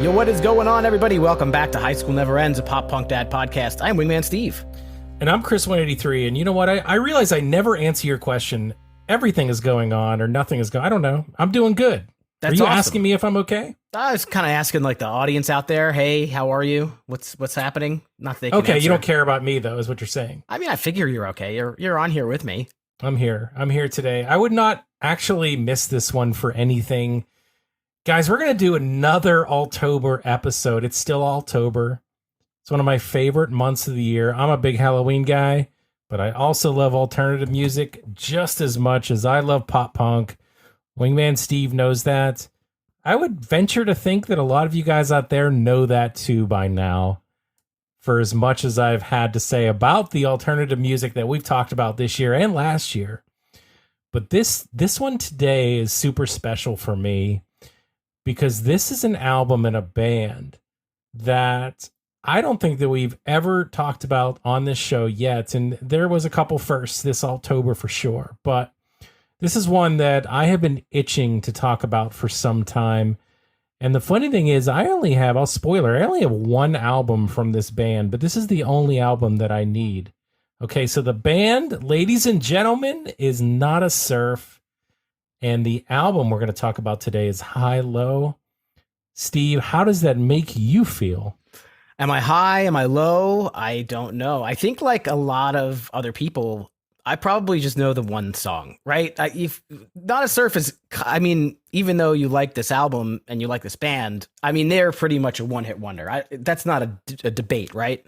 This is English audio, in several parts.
Yo, what is going on, everybody? Welcome back to High School Never Ends, a pop punk dad podcast. I'm Wingman Steve. And I'm Chris 183. And you know what? I realize I never answer your question. Everything is going on or nothing is going. I don't know. I'm doing good. That's Are you awesome. asking me if I'm okay? I was kind of asking like the audience out there, hey, how are you? What's happening? Not that they can Okay, answer. you don't care about me though, is what you're saying. I mean, I figure you're okay. You're on here with me. I'm here. I'm here today. I would not actually miss this one for anything. Guys, we're going to do another Alt-ober episode. It's still Alt-ober. It's one of my favorite months of the year. I'm a big Halloween guy, but I also love alternative music just as much as I love pop punk. Wingman Steve knows that. I would venture to think that a lot of you guys out there know that too by now. For as much as I've had to say about the alternative music that we've talked about this year and last year. But this one today is super special for me because this is an album and a band that I don't think that we've ever talked about on this show yet. And there was a couple firsts this Alt-ober for sure. But this is one that I have been itching to talk about for some time. And the funny thing is, I'll spoiler, I only have one album from this band, but this is the only album that I need. Okay, so the band, ladies and gentlemen, is Nada Surf. And the album we're going to talk about today is High Low. Steve, how does that make you feel? Am I high? Am I low? I don't know. I think like a lot of other people, I probably just know the one song, right? If Not a Surf is, I mean, even though you like this album and you like this band, I mean, they're pretty much a one-hit wonder. That's not a debate, right?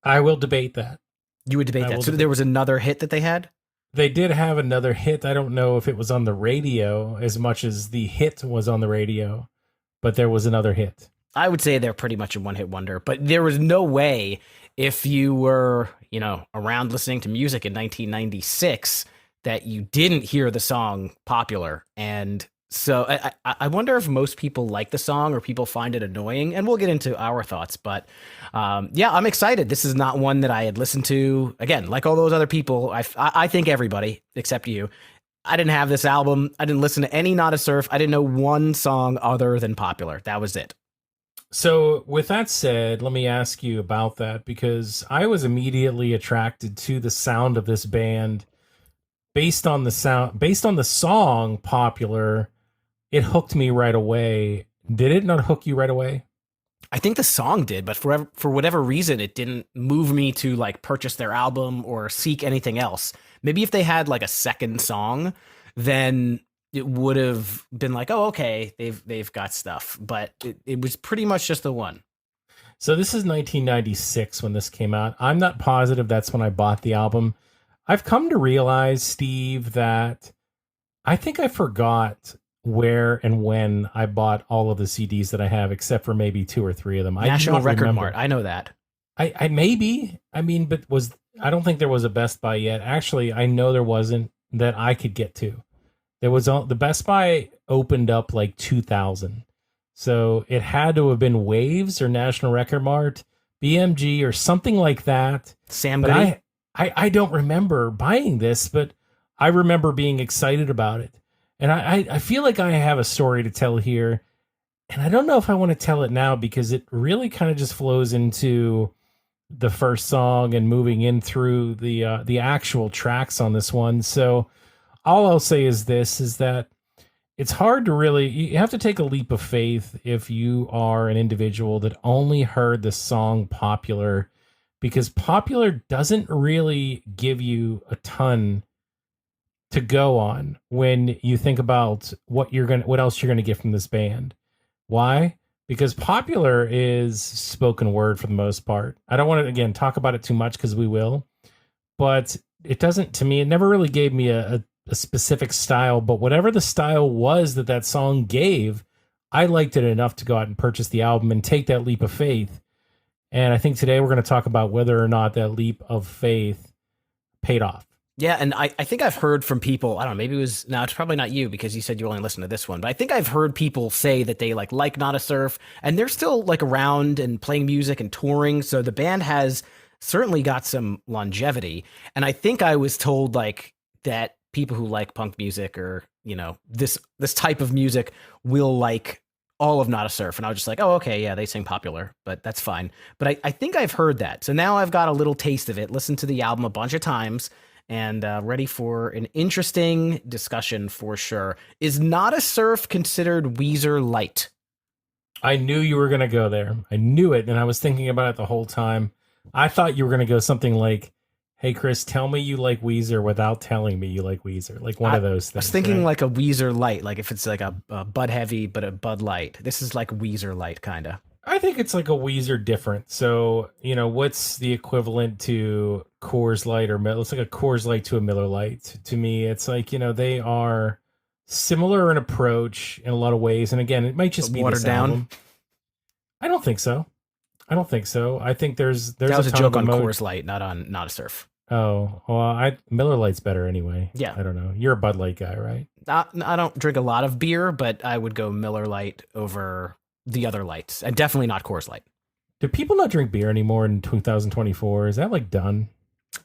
I will debate that. You would debate that. So there was another hit that they had? They did have another hit. I don't know if it was on the radio as much as the hit was on the radio, but there was another hit. I would say they're pretty much a one-hit wonder, but there was no way if you were, around listening to music in 1996 that you didn't hear the song Popular. And so I wonder if most people like the song or people find it annoying, and we'll get into our thoughts. But yeah, I'm excited. This is not one that I had listened to. Again, like all those other people, I think everybody except you. I didn't have this album. I didn't listen to any Nada Surf. I didn't know one song other than Popular. That was it. So with that said, let me ask you about that, because I was immediately attracted to the sound of this band based on the song Popular. It hooked me right away. Did it not hook you right away? I think the song did, but for whatever reason, it didn't move me to like purchase their album or seek anything else. Maybe if they had like a second song, then it would have been like, oh, okay, they've got stuff. But it was pretty much just the one. So this is 1996 when this came out. I'm not positive that's when I bought the album. I've come to realize, Steve, that I think I forgot where and when I bought all of the CDs that I have, except for maybe 2 or 3 of them. National Record Mart. I know that. I maybe. I mean, but I don't think there was a Best Buy yet. Actually, I know there wasn't that I could get to. There was the Best Buy opened up like 2000. So it had to have been Waves or National Record Mart, BMG or something like that. Sam But Goody? I don't remember buying this, but I remember being excited about it. And I feel like I have a story to tell here. And I don't know if I want to tell it now because it really kind of just flows into the first song and moving in through the actual tracks on this one. So all I'll say is that it's hard to really, you have to take a leap of faith if you are an individual that only heard the song Popular, because Popular doesn't really give you a ton to go on when you think about what else you're going to get from this band. Why? Because Popular is spoken word for the most part. I don't want to, again, talk about it too much because we will, but it doesn't, to me, it never really gave me a specific style, but whatever the style was that song gave, I liked it enough to go out and purchase the album and take that leap of faith. And I think today we're going to talk about whether or not that leap of faith paid off. Yeah, and I think I've heard from people, I don't know, maybe it's probably not you because you said you only listened to this one, but I think I've heard people say that they like Nada Surf, and they're still like around and playing music and touring, so the band has certainly got some longevity. And I think I was told like that people who like punk music or, this type of music will like all of Not a Surf, and I was just like, oh, okay, yeah, they sing Popular, but that's fine. But I think I've heard that, so now I've got a little taste of it. Listened to the album a bunch of times, and ready for an interesting discussion for sure. Is Not a Surf considered Weezer light? I knew you were going to go there. I knew it, and I was thinking about it the whole time. I thought you were going to go something like, hey, Chris, tell me you like Weezer without telling me you like Weezer. Like one of those things. I was thinking right? like a Weezer light, like if it's like a Bud Heavy, but a Bud Light. This is like Weezer light, kind of. I think it's like a Weezer different. So, what's the equivalent to Coors Light or Miller? It's like a Coors Light to a Miller Light. To me, it's like, they are similar in approach in a lot of ways. And again, it might just be watered down. Album. I don't think so. I think there's that was a joke on Coors Coors Light, not on Not a Surf. Oh, well, Miller Lite's better anyway. Yeah. I don't know. You're a Bud Light guy, right? I don't drink a lot of beer, but I would go Miller Lite over the other lights, and definitely not Coors Light. Do people not drink beer anymore in 2024? Is that like done?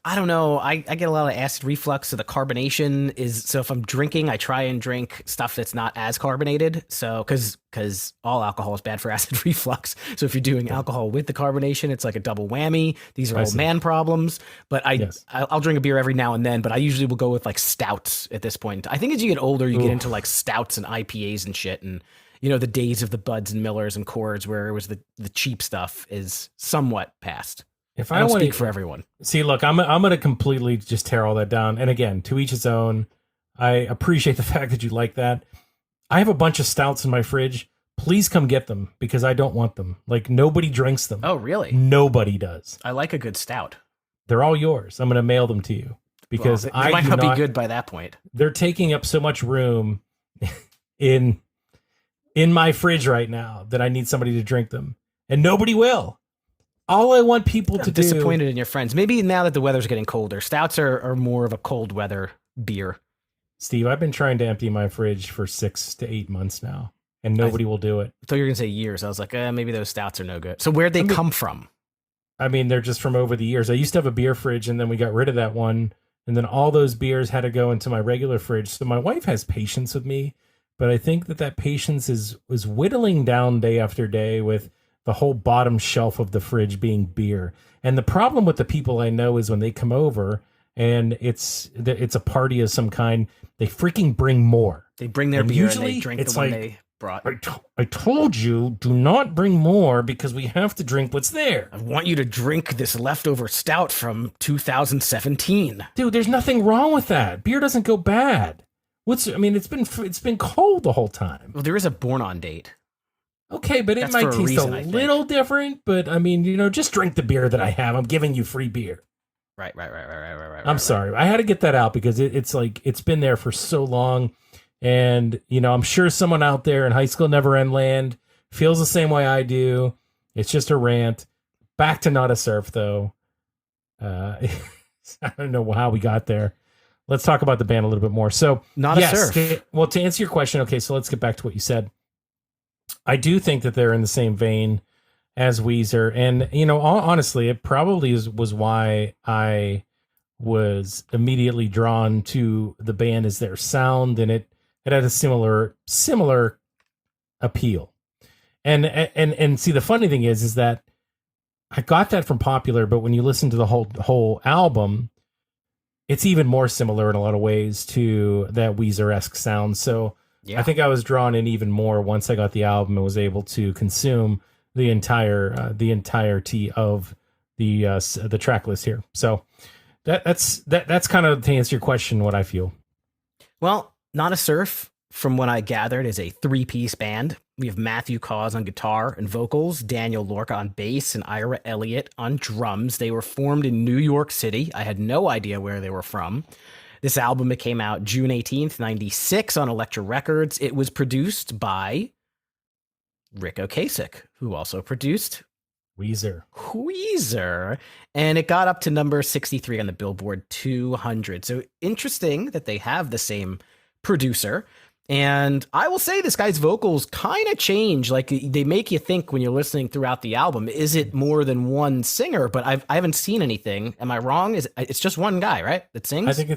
I don't know. I get a lot of acid reflux, so the carbonation is. So if I'm drinking, I try and drink stuff that's not as carbonated. So because all alcohol is bad for acid reflux. So if you're doing alcohol with the carbonation, it's like a double whammy. These are old man problems. But I'll drink a beer every now and then. But I usually will go with like stouts at this point. I think as you get older, you get into like stouts and IPAs and shit. And the days of the Buds and Millers and Coors where it was the cheap stuff is somewhat past. If I don't speak for everyone. See, look, I'm going to completely just tear all that down. And again, to each his own. I appreciate the fact that you like that. I have a bunch of stouts in my fridge. Please come get them because I don't want them. Like nobody drinks them. Oh, really? Nobody does. I like a good stout. They're all yours. I'm going to mail them to you because they might not be good by that point. They're taking up so much room in my fridge right now that I need somebody to drink them, and nobody will. All I want people to do... Disappointed in your friends. Maybe now that the weather's getting colder, stouts are more of a cold weather beer. Steve, I've been trying to empty my fridge for 6 to 8 months now, and nobody will do it. I thought you were going to say years. I was like, maybe those stouts are no good. So where'd they come from? I mean, they're just from over the years. I used to have a beer fridge, and then we got rid of that one, and then all those beers had to go into my regular fridge. So my wife has patience with me, but I think that patience is whittling down day after day with the whole bottom shelf of the fridge being beer. And the problem with the people I know is when they come over and it's a party of some kind, they freaking bring more. They bring their beer and they drink the one they brought. I told you, do not bring more because we have to drink what's there. I want you to drink this leftover stout from 2017. Dude, there's nothing wrong with that. Beer doesn't go bad. It's been cold the whole time. Well, there is a born on date. Okay, but it might taste a little different. But I mean, just drink the beer that I have. I'm giving you free beer. Right. I'm sorry. I had to get that out because it's like it's been there for so long, and I'm sure someone out there in high school never end land feels the same way I do. It's just a rant. Back to Not a Surf though. I don't know how we got there. Let's talk about the band a little bit more. So, Not a Surf. Well, to answer your question, okay, so let's get back to what you said. I do think that they're in the same vein as Weezer. And, honestly, it probably was why I was immediately drawn to the band as their sound. And it had a similar appeal. And see, the funny thing is that I got that from Popular, but when you listen to the whole album, it's even more similar in a lot of ways to that Weezer-esque sound. So yeah. I think I was drawn in even more once I got the album and was able to consume the entirety of the track list here. So that's kind of, to answer your question, what I feel. Well, Not a Surf, from what I gathered, is a 3-piece band. We have Matthew Cause on guitar and vocals, Daniel Lorca on bass, and Ira Elliott on drums. They were formed in New York City. I had no idea where they were from. This album, it came out June 18th, 96 on Elektra Records. It was produced by Rick Ocasek, who also produced Weezer. And it got up to number 63 on the Billboard 200. So interesting that they have the same producer. And I will say this guy's vocals kind of change. Like they make you think when you're listening throughout the album, is it more than one singer? But I haven't seen anything. Am I wrong? It's just one guy, right? That sings? I think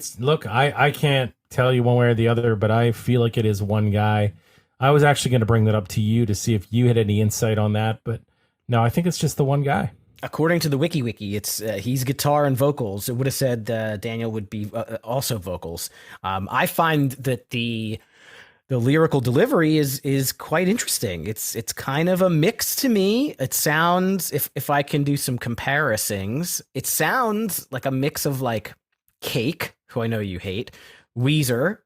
I can't tell you one way or the other, but I feel like it is one guy. I was actually going to bring that up to you to see if you had any insight on that, but no, I think it's just the one guy. According to the wiki, it's he's guitar and vocals. It would have said Daniel would be also vocals. I find that the lyrical delivery is quite interesting. It's kind of a mix to me. It sounds, if I can do some comparisons, it sounds like a mix of like Cake, who I know you hate, Weezer,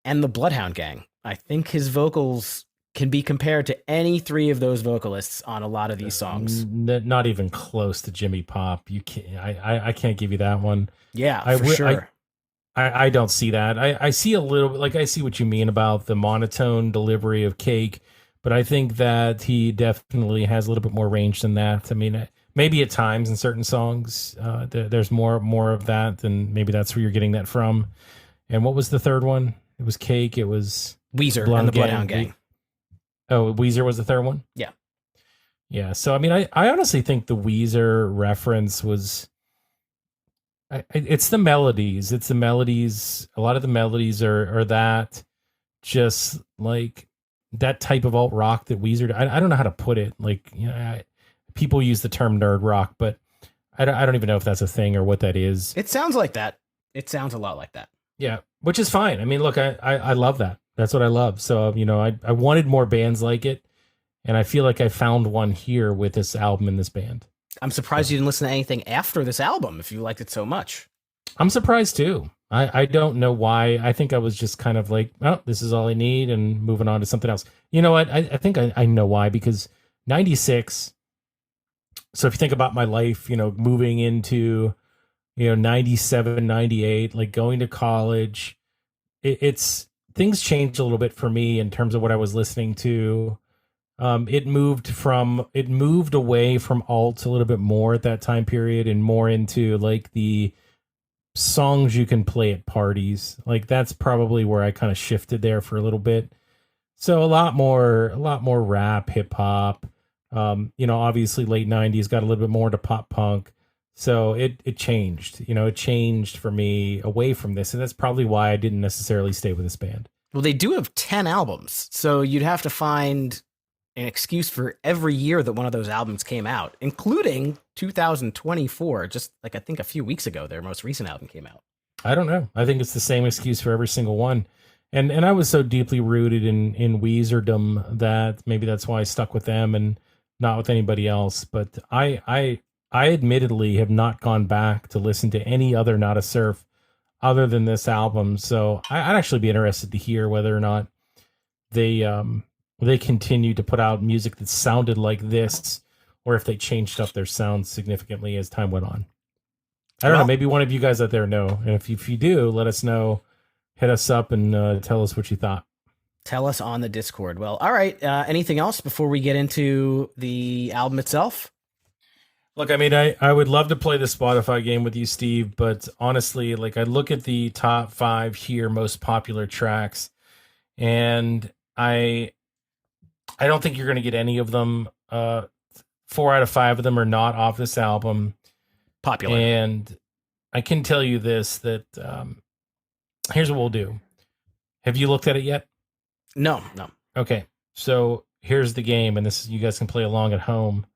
and the Bloodhound Gang. I think his vocals can be compared to any three of those vocalists on a lot of these songs. Not even close to Jimmy Pop. You can't. I can't give you that one. Yeah, for sure. I don't see that. I see a little bit, like I see what you mean about the monotone delivery of Cake, but I think that he definitely has a little bit more range than that. I mean, maybe at times in certain songs, there's more of that, and maybe that's where you're getting that from. And what was the third one? It was Cake. It was Weezer and the Bloodhound Gang. Oh, Weezer was the third one? Yeah. Yeah. So, I mean, I honestly think the Weezer reference was, it's the melodies. It's the melodies. A lot of the melodies are that, just like that type of alt rock that Weezer, I don't know how to put it. Like, you know, people use the term nerd rock, but I don't even know if that's a thing or what that is. It sounds like that. It sounds a lot like that. Yeah, which is fine. I mean, look, I love that. That's what I love. So, you know, I wanted more bands like it, and I feel like I found one here with this album and this band. I'm surprised you didn't listen to anything after this album if you liked it so much. I'm surprised too. I don't know why. I think I was just kind of like, oh, this is all I need, and moving on to something else. You know what? I think I know why, because 96. So if you think about my life, you know, moving into, you know, 97, 98, like going to college, it's things changed a little bit for me in terms of what I was listening to. It moved away from alt a little bit more at that time period, and more into like the songs you can play at parties. Like that's probably where I kind of shifted there for a little bit. So a lot more rap, hip hop. You know, obviously late 90s got a little bit more into pop punk. So it changed. You know, it changed for me away from this, and that's probably why I didn't necessarily stay with this band. Well, they do have 10 albums, so you'd have to find an excuse for every year that one of those albums came out, including 2024. Just like I think a few weeks ago, their most recent album came out. I don't know. I think it's the same excuse for every single one. And I was so deeply rooted in Weezerdom that maybe that's why I stuck with them and not with anybody else. But I admittedly have not gone back to listen to any other Not a Surf other than this album. So I'd actually be interested to hear whether or not they continue to put out music that sounded like this, or if they changed up their sound significantly as time went on. I don't know. Maybe one of you guys out there know. And if you do, let us know. Hit us up and tell us what you thought. Tell us on the Discord. Well, all right. Anything else before we get into the album itself? Look, I mean, I would love to play the Spotify game with you, Steve, but honestly, like I look at the top 5 here, most popular tracks, and I don't think you're going to get any of them. 4 out of 5 of them are not off this album. Popular. And I can tell you this, that here's what we'll do. Have you looked at it yet? No. Okay. So here's the game, and this you guys can play along at home.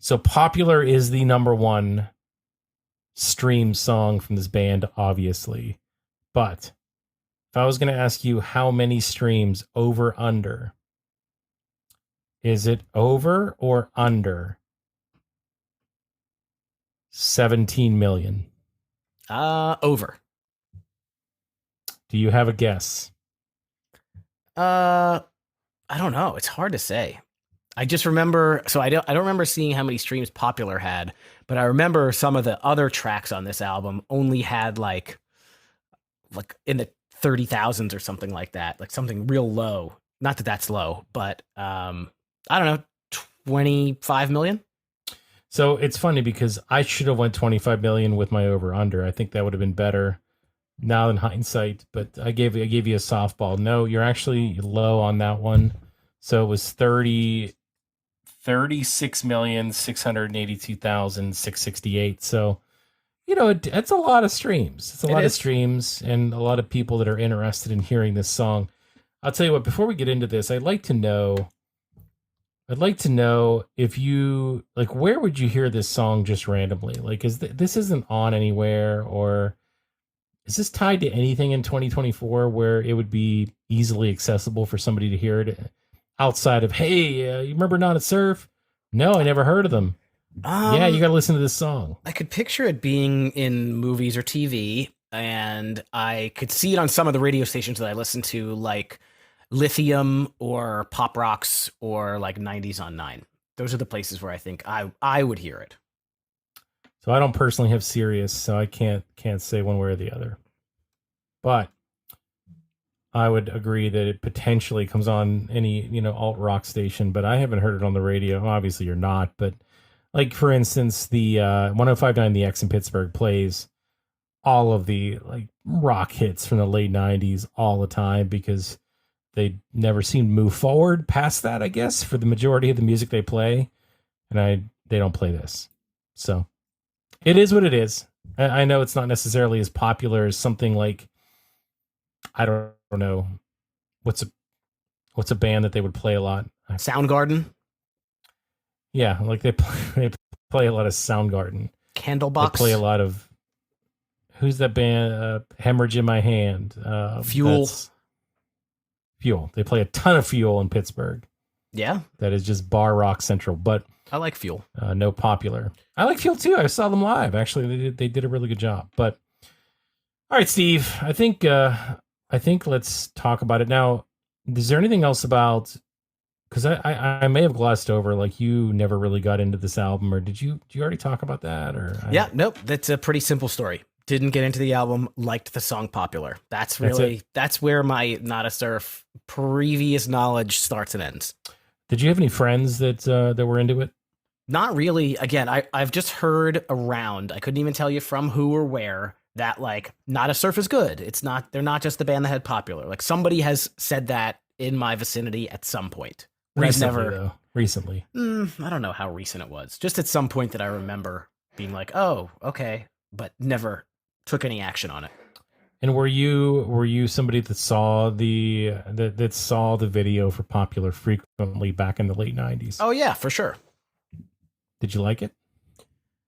So Popular is the number 1 stream song from this band, obviously. But if I was going to ask you how many streams over under, is it over or under 17 million? Over. Do you have a guess? I don't know. It's hard to say. I just remember, so I don't remember seeing how many streams Popular had, but I remember some of the other tracks on this album only had like in the 30,000s or something like that, like something real low. Not that that's low, but I don't know, 25 million. So it's funny because I should have went 25 million with my over under. I think that would have been better now in hindsight, but I gave you a softball. No, you're actually low on that one. So it was 36,682,668. So, you know, it's a lot of streams. It's a lot of streams and a lot of people that are interested in hearing this song. I'll tell you what, before we get into this, I'd like to know if you like, where would you hear this song just randomly? Like, this isn't on anywhere, or is this tied to anything in 2024 where it would be easily accessible for somebody to hear it outside of, hey, you remember Not a Surf? No, I never heard of them. Yeah, you got to listen to this song. I could picture it being in movies or TV, and I could see it on some of the radio stations that I listen to, like Lithium or Pop Rocks or like 90s on 9. Those are the places where I think I would hear it. So I don't personally have Sirius, so I can't say one way or the other. But I would agree that it potentially comes on any, alt rock station, but I haven't heard it on the radio. Obviously you're not, but like, for instance, the 105.9 The X in Pittsburgh plays all of the like rock hits from the late 90s all the time, because they never seem to move forward past that, I guess, for the majority of the music they play. And they don't play this. So it is what it is. I know it's not necessarily as popular as something like, I don't know, what's a band that they would play a lot? Soundgarden? Yeah, like they play a lot of Soundgarden. Candlebox? They play a lot of, who's that band? Hemorrhage in My Hand. Fuel. Fuel. They play a ton of Fuel in Pittsburgh. Yeah. That is just bar rock central, but I like Fuel. No popular. I like Fuel too. I saw them live. Actually, they did a really good job. But all right, Steve, I think let's talk about it now. Is there anything else about? Because I may have glossed over, like, you never really got into this album, or did you already talk about that? Or nope. That's a pretty simple story. Didn't get into the album, liked the song Popular. That's where my Not a Surf previous knowledge starts and ends. Did you have any friends that were into it? Not really. Again, I've just heard around. I couldn't even tell you from who or where that, like, Not a Surf is good. They're not just the band that had Popular. Like, somebody has said that in my vicinity at some point. Recently. I don't know how recent it was. Just at some point that I remember being like, oh, okay, but never took any action on it. And were you somebody that saw the video for Popular frequently back in the late 90s? Oh yeah, for sure. Did you like it?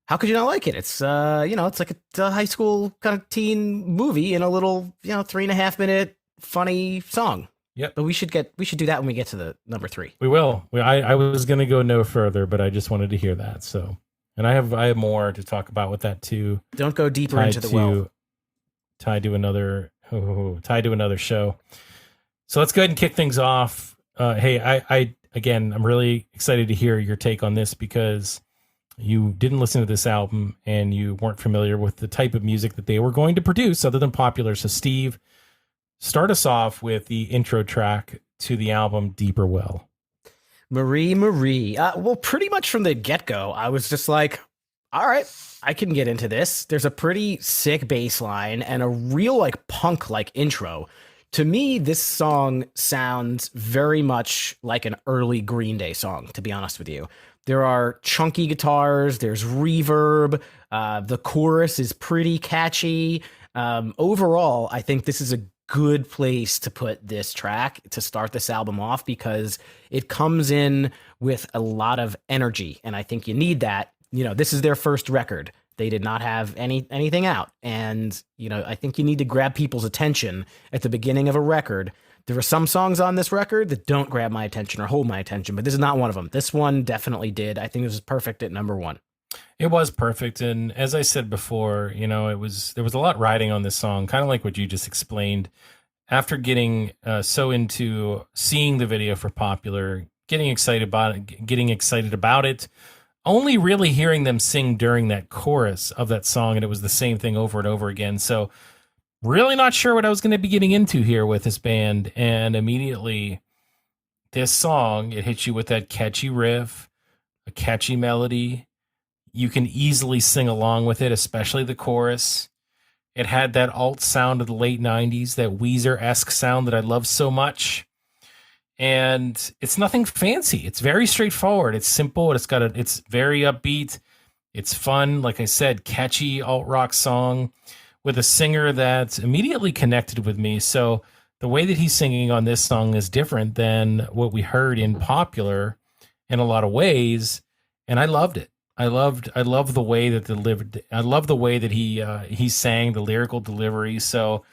How could you not like it? It's it's like a high school kind of teen movie in a little 3.5 minute funny song. Yep. But we should do that when we get to the number 3. We will. I was going to go no further, but I just wanted to hear that. So, and I have more to talk about with that too. Don't go deeper into the well. Tied to another show. So let's go ahead and kick things off. Hey, I'm really excited to hear your take on this, because you didn't listen to this album and you weren't familiar with the type of music that they were going to produce other than Popular. So Steve, start us off with the intro track to the album Deeper Well. Marie. Well, pretty much from the get-go, I was just like, all right, I can get into this. There's a pretty sick bass line and a real like punk-like intro. To me, this song sounds very much like an early Green Day song, to be honest with you. There are chunky guitars, there's reverb, the chorus is pretty catchy. Overall, I think this is a good place to put this track to start this album off, because it comes in with a lot of energy, and I think you need that. This is their first record. They did not have anything out, and I think you need to grab people's attention at the beginning of a record. There are some songs on this record that don't grab my attention or hold my attention, but this is not one of them. This one definitely did. I think this was perfect at number 1. It was perfect, and as I said before, there was a lot riding on this song, kind of like what you just explained. After getting so into seeing the video for Popular, getting excited about it, only really hearing them sing during that chorus of that song, and it was the same thing over and over again. So really not sure what I was going to be getting into here with this band, and immediately this song, it hits you with that catchy riff, a catchy melody. You can easily sing along with it, especially the chorus. It had that alt sound of the late 90s, that Weezer-esque sound that I love so much. And it's nothing fancy. It's very straightforward. It's simple. It's very upbeat. It's fun. Like I said, catchy alt rock song with a singer that immediately connected with me. So the way that he's singing on this song is different than what we heard in Popular in a lot of ways, and I loved it. I love the way that delivered. I love the way that he sang, the lyrical delivery. So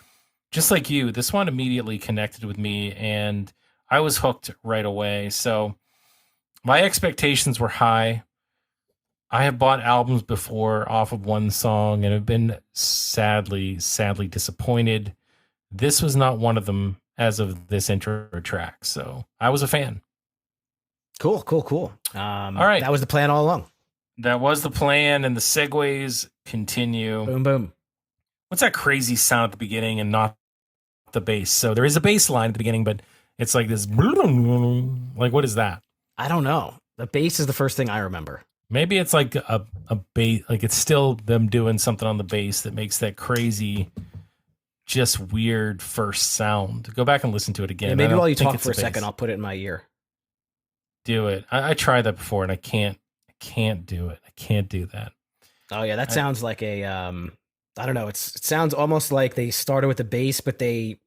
just like you, this one immediately connected with me, and I was hooked right away. So my expectations were high. I have bought albums before off of one song and have been sadly disappointed. This was not one of them as of this intro track. So I was a fan. Cool. All right. That was the plan all along. That was the plan, and the segues continue. Boom, boom. What's that crazy sound at the beginning and not the bass? So there is a bass line at the beginning, but it's like this. Like, what is that? I don't know. The bass is the first thing I remember. Maybe it's like a bass, like it's still them doing something on the bass that makes that crazy, just weird first sound. Go back and listen to it again. Yeah, maybe while you talk for a second, I'll put it in my ear. Do it. I tried that before, and I can't do it. I can't do that. Oh yeah, that sounds like a I don't know. It sounds almost like they started with the bass, but they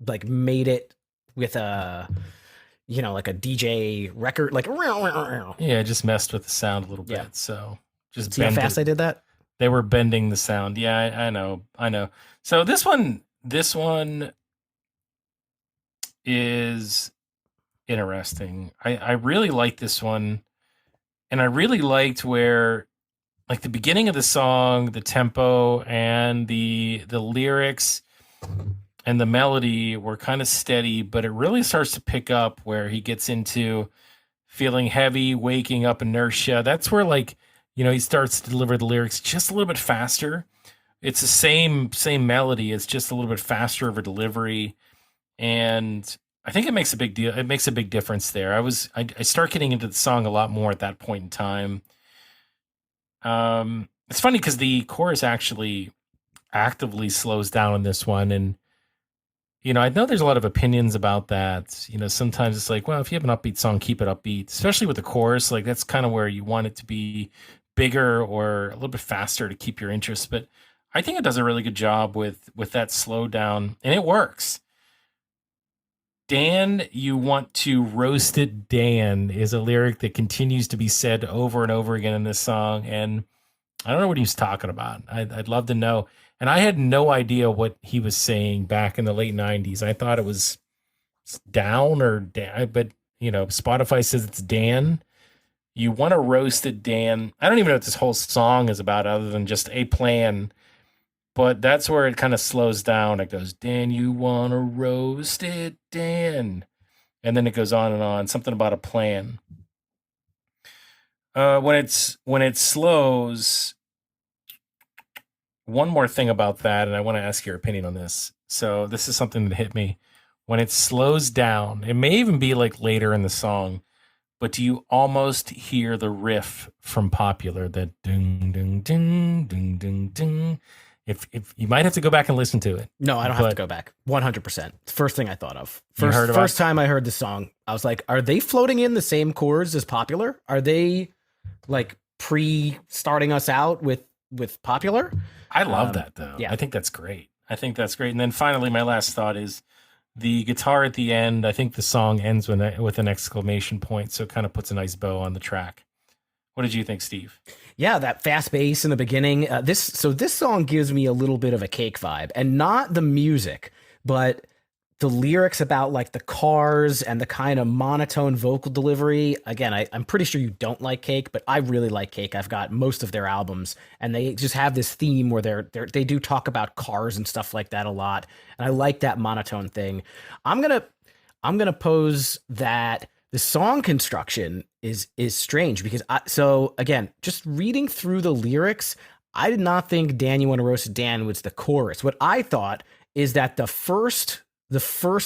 like made it with a, you know, like a DJ record, like yeah, just messed with the sound a little bit. Yeah. So just see how fast I did that. They were bending the sound. Yeah, I know. So this one is interesting. I really like this one, and I really liked where, like, the beginning of the song, the tempo and the lyrics and the melody were kind of steady, but it really starts to pick up where he gets into feeling heavy, waking up, inertia. That's where, like, you know, he starts to deliver the lyrics just a little bit faster. It's the same melody. It's just a little bit faster of a delivery, and I think it makes a big deal. It makes a big difference there. I start getting into the song a lot more at that point in time. It's funny because the chorus actually actively slows down in this one, and you know, I know there's a lot of opinions about that. You know, sometimes it's like, well, if you have an upbeat song, keep it upbeat, especially with the chorus. Like, that's kind of where you want it to be bigger or a little bit faster to keep your interest. But I think it does a really good job with that slowdown, and it works. Dan, you want to roast it, Dan, is a lyric that continues to be said over and over again in this song. And I don't know what he was talking about. I'd love to know. And I had no idea what he was saying back in the late 90s. I thought it was down or Dan, but, you know, Spotify says it's Dan. You want to roast it, Dan. I don't even know what this whole song is about other than just a plan. But that's where it kind of slows down. It goes, Dan, you want to roast it, Dan. And then it goes on and on. Something about a plan. When it slows, one more thing about that, and I want to ask your opinion on this. So this is something that hit me. When it slows down, it may even be like later in the song, but do you almost hear the riff from Popular, that ding, ding, ding, ding, ding, ding. If you might have to go back and listen to it. No, I don't have to go back. 100%. First thing I thought of. First time I heard the song, I was like, are they floating in the same chords as Popular? Are they like starting us out with Popular? I love that though. Yeah. I think that's great. And then finally, my last thought is the guitar at the end. I think the song ends with an exclamation point, so it kind of puts a nice bow on the track. What did you think, Steve? Yeah, that fast bass in the beginning. This song gives me a little bit of a Cake vibe, and not the music, but the lyrics about like the cars and the kind of monotone vocal delivery. Again, I'm pretty sure you don't like Cake, but I really like Cake. I've got most of their albums, and they just have this theme where they do talk about cars and stuff like that a lot, and I like that monotone thing. I'm gonna pose that the song construction is strange because so again, just reading through the lyrics, I did not think Dan, you want to roast it, Dan was the chorus. What I thought is that the first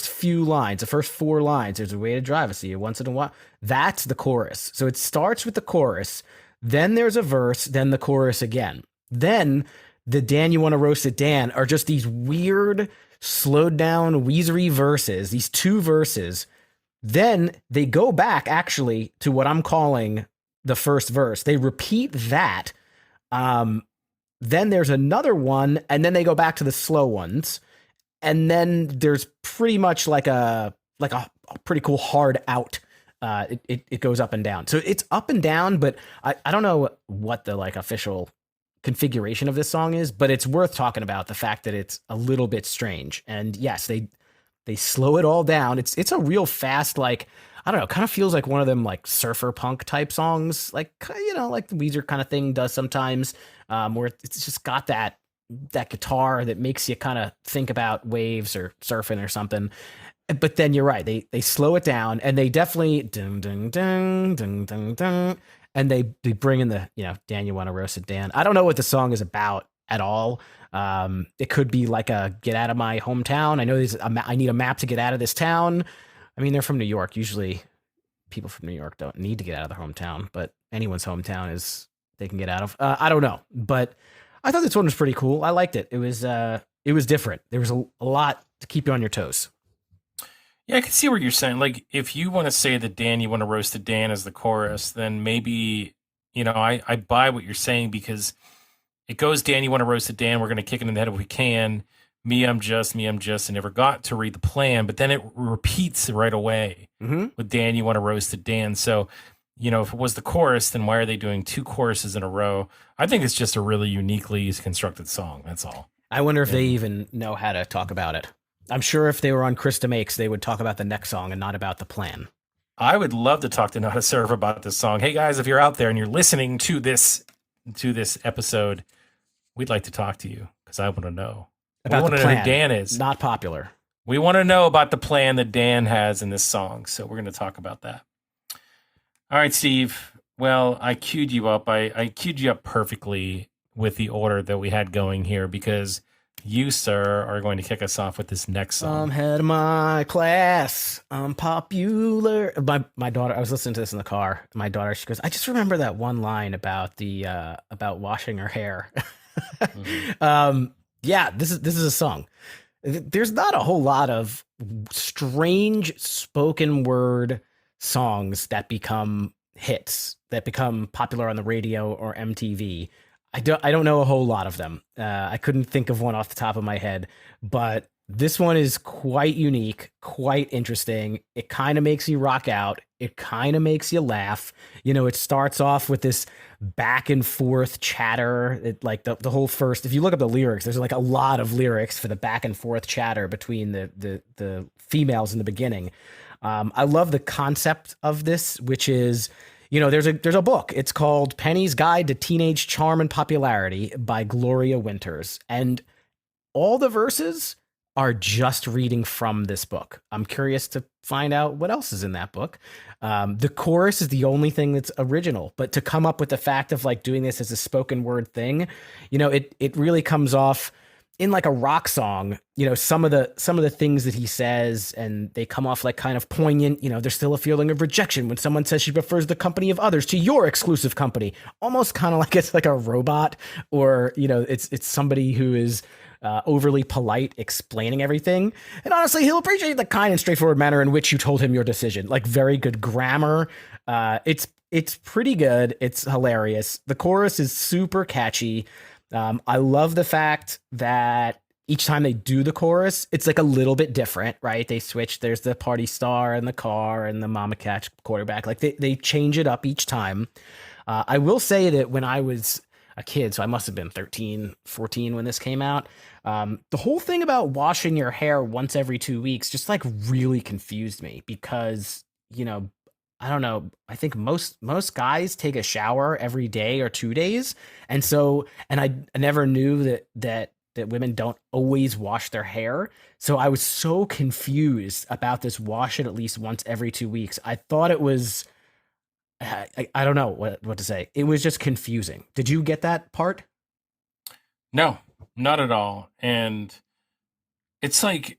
few lines, the first 4 lines, there's a way to drive. I see you once in a while. That's the chorus. So it starts with the chorus, then there's a verse, then the chorus again. Then the Dan, you want to roast it, Dan are just these weird, slowed down, Weezery verses, these 2 verses. Then they go back actually to what I'm calling the first verse. They repeat that. Then there's another one, and then they go back to the slow ones. and then there's pretty much like a pretty cool hard out. It goes up and down. So it's up and down, but I don't know what the like official configuration of this song is, but it's worth talking about the fact that it's a little bit strange. And yes, they slow it all down. It's a real fast, like, I don't know, kind of feels like one of them like surfer punk type songs, like, like the Weezer kind of thing does sometimes, where it's just got that guitar that makes you kind of think about waves or surfing or something. But then you're right, they slow it down, and they definitely ding ding ding ding ding ding, and they bring in the Dan, you want to roast it, Dan. I don't know what the song is about at all. It could be like a get out of my hometown. I know I need a map to get out of this town. I mean, they're from New York. Usually, people from New York don't need to get out of their hometown, but anyone's hometown is they can get out of. I don't know, but I thought this one was pretty cool. I liked it. It was different. There was a lot to keep you on your toes. Yeah, I can see what you're saying. Like, if you want to say that Dan, you want to roast it, Dan as the chorus, then maybe, I buy what you're saying, because it goes, Dan, you want to roast it, Dan, we're going to kick it in the head if we can. Me, I'm just, I never got to read the plan, but then it repeats right away with Dan, you want to roast it, Dan. So, if it was the chorus, then why are they doing two choruses in a row? I think it's just a really uniquely constructed song. That's all. I wonder if they even know how to talk about it. I'm sure if they were on Krista Makes, they would talk about the next song and not about the plan. I would love to talk to Not a Serve about this song. Hey guys, if you're out there and you're listening to this episode, we'd like to talk to you, because I want to know. About the plan. Know who Dan is. Not popular. We want to know about the plan that Dan has in this song, so we're going to talk about that. All right, Steve. Well, I queued you up. I queued you up perfectly with the order that we had going here, because you, sir, are going to kick us off with this next song. I'm head of my class. I'm popular. My daughter, I was listening to this in the car. My daughter, she goes, I just remember that one line about about washing her hair. Yeah, this is a song. There's not a whole lot of strange spoken word songs that become hits, that become popular on the radio or MTV. I don't know a whole lot of them. I couldn't think of one off the top of my head, but this one is quite unique, quite interesting. It kind of makes you rock out. It kind of makes you laugh. It starts off with this back and forth chatter. Like the whole first, if you look up the lyrics, there's like a lot of lyrics for the back and forth chatter between the females in the beginning. I love the concept of this, which is, there's a book. It's called Penny's Guide to Teenage Charm and Popularity by Gloria Winters. And all the verses are just reading from this book. I'm curious to find out what else is in that book. The chorus is the only thing that's original, but to come up with the fact of like doing this as a spoken word thing, it really comes off in like a rock song. Some of the things that he says, and they come off like kind of poignant. There's still a feeling of rejection when someone says she prefers the company of others to your exclusive company, almost kind of like it's like a robot, or it's somebody who is overly polite explaining everything. And honestly, he'll appreciate the kind and straightforward manner in which you told him your decision. Like, very good grammar. It's pretty good. It's hilarious. The chorus is super catchy. I love the fact that each time they do the chorus, it's like a little bit different, right? They switch. There's the party star and the car and the mama catch quarterback. Like they change it up each time. I will say that when I was a kid, so I must have been 13, 14 when this came out, the whole thing about washing your hair once every 2 weeks just like really confused me, because, I don't know, I think most guys take a shower every day or 2 days. And I never knew that women don't always wash their hair. So I was so confused about this wash it at least once every 2 weeks. I thought it was, I don't know what to say. It was just confusing. Did you get that part? No, not at all. And it's like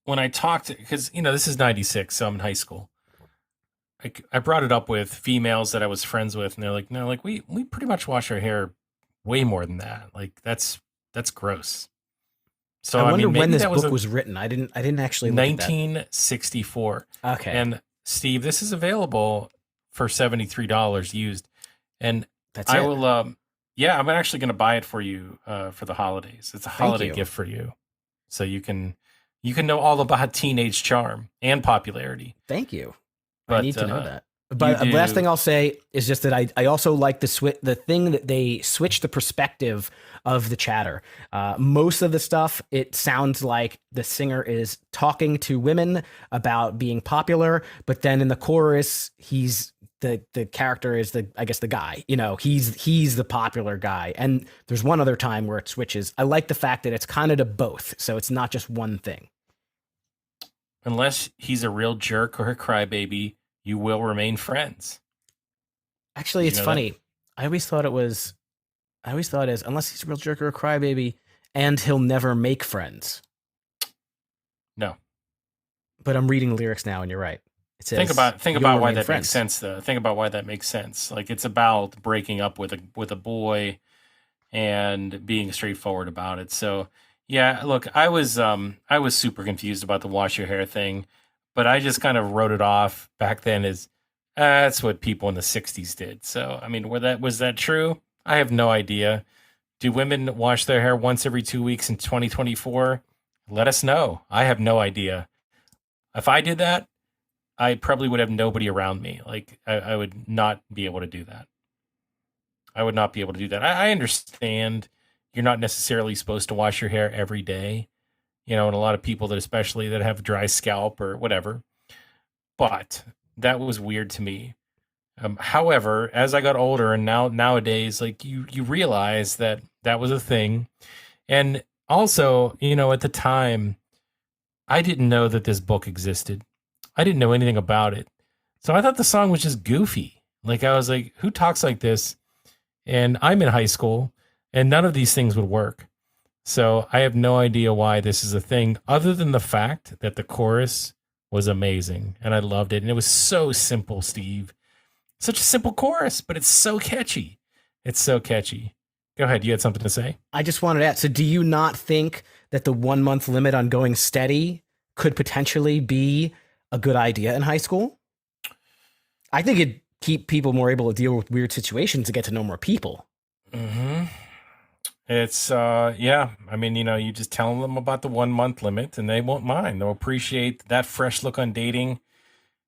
when I talked, because, this is 96, so I'm in high school. I brought it up with females that I was friends with, and they're like, no, like we pretty much wash our hair way more than that. Like that's gross. So I wonder when this book was written. I didn't actually look 1964. Okay. And Steve, this is available for $73 used. And that's I it. will I'm actually going to buy it for you for the holidays. It's a holiday gift for you. so you can know all about teenage charm and popularity. Thank you. I But need to know that. you But the last thing do. I'll say is just that I also like the thing that they switch the perspective of the chatter. Most of the stuff, it sounds like the singer is talking to women about being popular, but then in the chorus, the character is I guess the guy. He's the popular guy. And there's one other time where it switches. I like the fact that it's kind of to both, so it's not just one thing. Unless he's a real jerk or a crybaby, you will remain friends. Actually, Did you it's know that? funny. I always thought it was I always thought as unless he's a real jerk or a crybaby, and he'll never make friends. No. But I'm reading the lyrics now, and you're right. It Think says about think you'll about why remain that makes friends. sense though. Think about why that makes sense. Like it's about breaking up with a boy and being straightforward about it. So yeah, look, I was super confused about the wash your hair thing, but I just kind of wrote it off back then as that's what people in the '60s did. So I mean, was that true? I have no idea. Do women wash their hair once every 2 weeks in 2024? Let us know. I have no idea. If I did that, I probably would have nobody around me. Like I would not be able to do that. I would not be able to do that. I understand you're not necessarily supposed to wash your hair every day, and a lot of people that especially that have dry scalp or whatever. But that was weird to me. However, as I got older and nowadays, like you realize that that was a thing, and also, at the time, I didn't know that this book existed. I didn't know anything about it, so I thought the song was just goofy. Like I was like, who talks like this? And I'm in high school, and none of these things would work. So I have no idea why this is a thing, other than the fact that the chorus was amazing and I loved it. And it was so simple, Steve. Such a simple chorus, but it's so catchy. It's so catchy. Go ahead. You had something to say? I just wanted to ask. So, do you not think that the 1 month limit on going steady could potentially be a good idea in high school? I think it'd keep people more able to deal with weird situations to get to know more people. Mm-hmm. It's yeah. I mean, you just tell them about the 1 month limit, and they won't mind. They'll appreciate that fresh look on dating.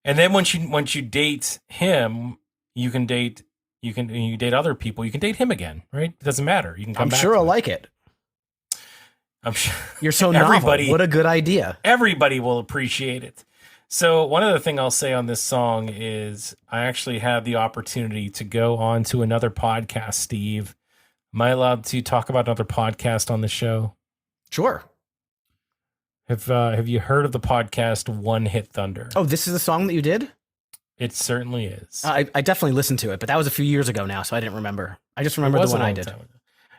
And then once you date him, you can date you date other people. You can date him again, right? It doesn't matter. You can come I'm back sure I'll to it. like it. I'm sure You're so novel. everybody What a good idea. everybody will appreciate it. So one other thing I'll say on this song is I actually had the opportunity to go on to another podcast, Steve. Am I allowed to talk about another podcast on the show? Sure. Have you heard of the podcast One Hit Thunder? Oh, this is the song that you did? It certainly is. I definitely listened to it, but that was a few years ago now, so I didn't remember. I just It remember was the a one I long did. time ago.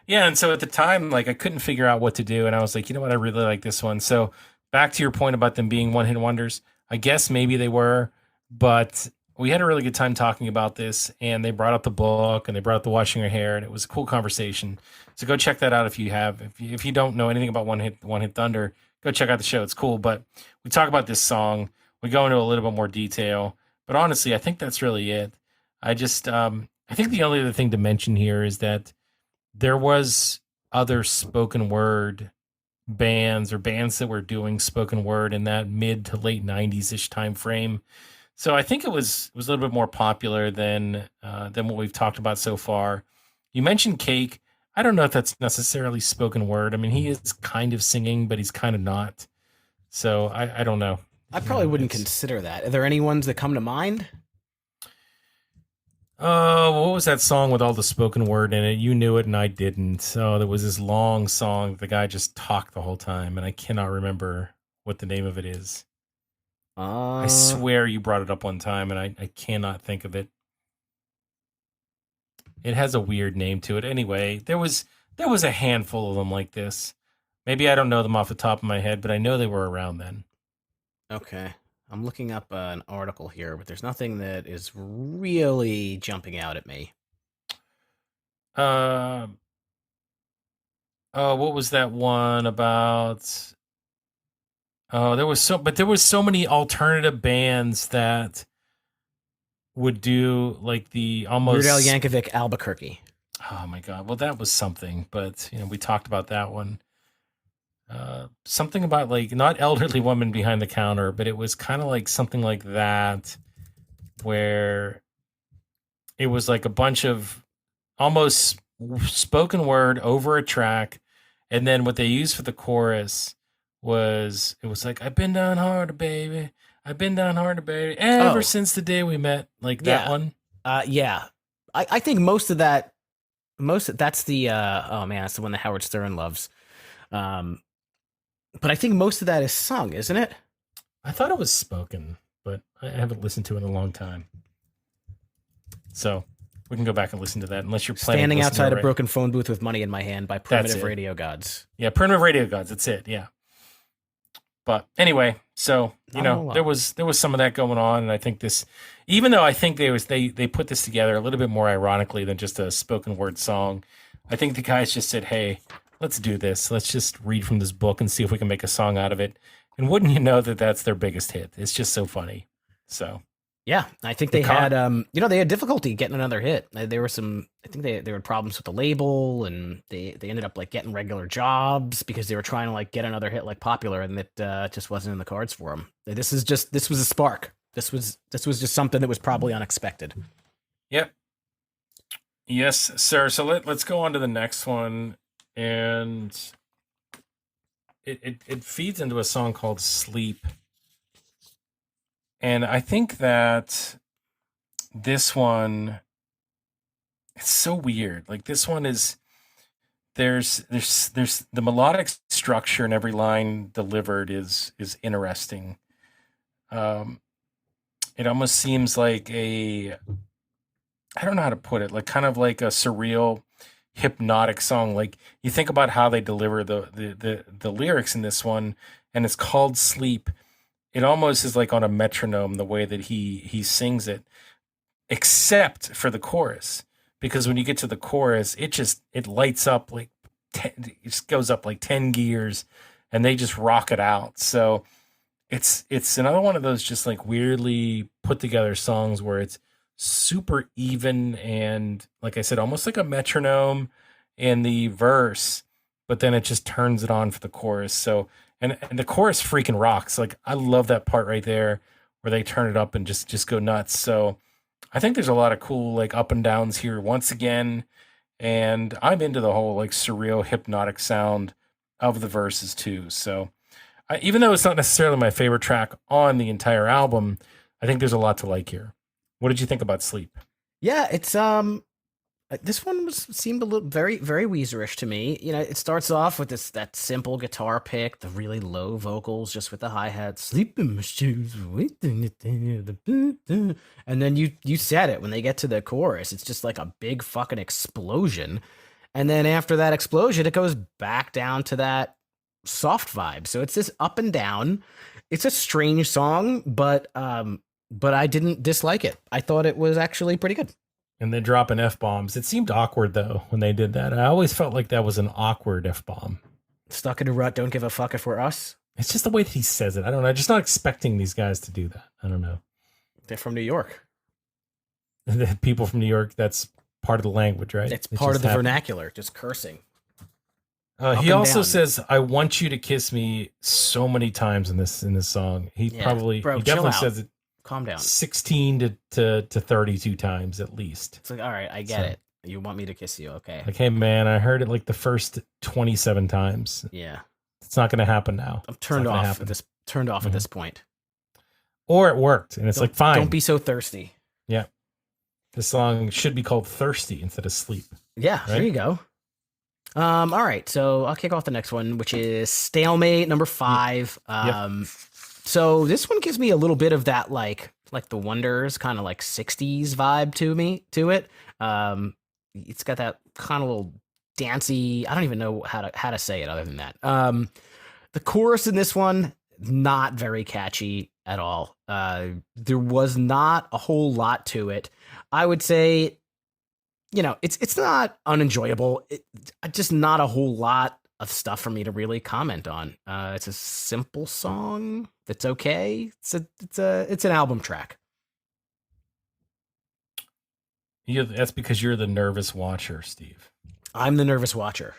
Yeah, and so at the time, like I couldn't figure out what to do, and I was like, you know what, I really like this one. So back to your point about them being one hit wonders, I guess maybe they were, but we had a really good time talking about this, and they brought up the book and they brought up the washing your hair, and it was a cool conversation. So go check that out if you have. If you don't know anything about One Hit Thunder, go check out the show. It's cool. But we talk about this song. We go into a little bit more detail. But honestly, I think that's really it. I think the only other thing to mention here is that there was other spoken word bands or bands that were doing spoken word in that mid to late '90s ish time frame. So I think it was a little bit more popular than what we've talked about so far. You mentioned Cake. I don't know if that's necessarily spoken word. I mean, he is kind of singing, but he's kind of not. So I don't know. I probably wouldn't It's consider that. Are there any ones that come to mind? Oh, what was that song with all the spoken word in it? You knew it and I didn't. Oh, there was this long song. The guy just talked the whole time, and I cannot remember what the name of it is. I Uh, swear you brought it up one time, and I cannot think of it. It has a weird name to it. Anyway, there was a handful of them like this. Maybe I don't know them off the top of my head, but I know they were around then. okay. I'm looking up an article here, but there's nothing that is really jumping out at me. Uh, oh, what was that one about? Oh, there was so many alternative bands that would do like the Weird Al almost. Yankovic, Albuquerque. Oh my god! Well, that was something, but we talked about that one. Something about like not elderly woman behind the counter, but it was kind of like something like that, where it was like a bunch of almost spoken word over a track, and then what they used for the chorus was it was like I've been down hard, baby. I've been down hard, baby, ever Oh, since the day we met. Like that yeah. one. Yeah. I think most of that, that's the, oh man, that's the one that Howard Stern loves. Um, but I think most of that is sung, isn't it? I thought it was spoken, but I haven't listened to it in a long time. So we can go back and listen to that unless you're planning Standing to listen outside to a it broken phone booth with money in my hand by That's Primitive it. Radio Gods. Yeah, Primitive Radio Gods. That's it. Yeah. But anyway, so you Not a whole know lot. there was some of that going on, and I think this, even though I think they put this together a little bit more ironically than just a spoken word song, I think the guys just said, "Hey, let's do this. Let's just read from this book and see if we can make a song out of it." And wouldn't you know that that's their biggest hit? It's just so funny. So Yeah, I think the they con- had, they had difficulty getting another hit. There were some, I think they had problems with the label, and they ended up like getting regular jobs because they were trying to like get another hit like Popular, and it just wasn't in the cards for them. This was a spark. This was just something that was probably unexpected. Yep. Yes, sir. So let's go on to the next one, and it feeds into a song called "Sleep." And I think that this one, it's so weird. Like this one is there's the melodic structure in every line delivered is interesting. Um, it almost seems like I don't know how to put it, like kind of like a surreal, hypnotic song. Like you think about how they deliver the lyrics in this one, and it's called "Sleep." It almost is like on a metronome the way that he sings it, except for the chorus, because when you get to the chorus it lights up like it just goes up like 10 gears, and they just rock it out. So it's another one of those just like weirdly put together songs where it's super even, and like I said, almost like a metronome in the verse, but then it just turns it on for the chorus. So and the chorus freaking rocks. Like I love that part right there where they turn it up and just go nuts. So I think there's a lot of cool like up and downs here once again, and I'm into the whole like surreal hypnotic sound of the verses too. So even though it's not necessarily my favorite track on the entire album, I think there's a lot to like here. What did you think about Sleep? Yeah, it's this one seemed a little very Weezerish to me. It starts off with that simple guitar pick, the really low vocals, just with the hi hat, sleep in my shoes, waiting, and then you said it when they get to the chorus, it's just like a big fucking explosion, and then after that explosion, it goes back down to that soft vibe. So it's this up and down. It's a strange song, but I didn't dislike it. I thought it was actually pretty good. And then dropping F bombs. It seemed awkward though when they did that. I always felt like that was an awkward F bomb. Stuck in a rut, don't give a fuck if we're us. It's just the way that he says it. I don't know. I'm just not expecting these guys to do that. I don't know. They're from New York. The people from New York, that's part of the language, right? It's part of the vernacular, just cursing. He also says, "I want you to kiss me" so many times in this song. He definitely says it. Calm down. 16 to 32 times at least. It's like, all right, I get it. You want me to kiss you, okay? Like, hey man, I heard it like the first 27 times. Yeah, it's not going to happen now. I'm turned off at this. At this point. Or it worked, and it's like fine. Don't be so thirsty. Yeah, this song should be called "Thirsty" instead of "Sleep." Yeah, right? There you go. All right, so I'll kick off the next one, which is Stalemate, number 5. So this one gives me a little bit of that like the Wonders kind of like 60s vibe to it. It's got that kind of little dancey, I don't even know how to say it other than that. The chorus in this one, not very catchy at all. There was not a whole lot to it. I would say, it's not unenjoyable. Just not a whole lot of stuff for me to really comment on. It's a simple song that's okay. It's an album track. Yeah, that's because you're the nervous watcher, Steve. I'm the nervous watcher.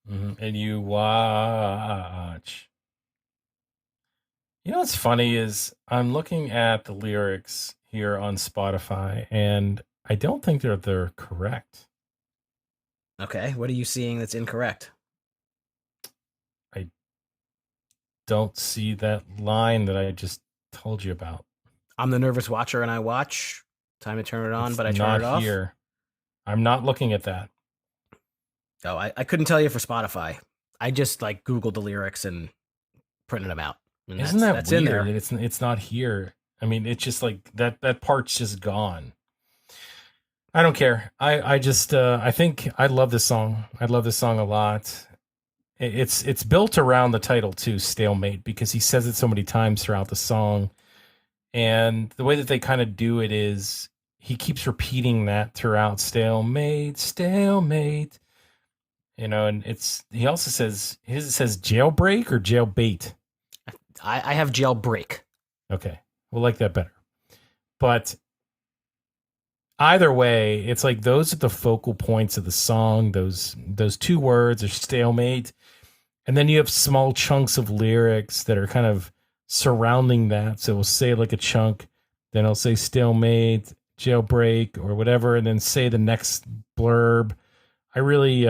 And you watch. You know what's funny is I'm looking at the lyrics here on Spotify, and I don't think they're correct. Okay, what are you seeing that's incorrect? I don't see that line that I just told you about. I'm the nervous watcher and I watch. Time to turn it on, It's but I turn not it off. here. I'm not looking at that. Oh, I couldn't tell you for Spotify. I just like Googled the lyrics and printed them out. And Isn't that that's in weird there. that it's not here? I mean, it's just like that part's just gone. I don't care. I just I think I love this song. I love this song a lot. It's built around the title too, stalemate, because he says it so many times throughout the song. And the way that they kind of do it is he keeps repeating that throughout, stalemate, stalemate. You know, and he also says his says jailbreak or jailbait. I have jailbreak. Okay. We'll like that better. But either way, it's like those are the focal points of the song. Those two words are stalemate. And then you have small chunks of lyrics that are kind of surrounding that. So we'll say like a chunk, then I'll say stalemate, jailbreak, or whatever, and then say the next blurb. I really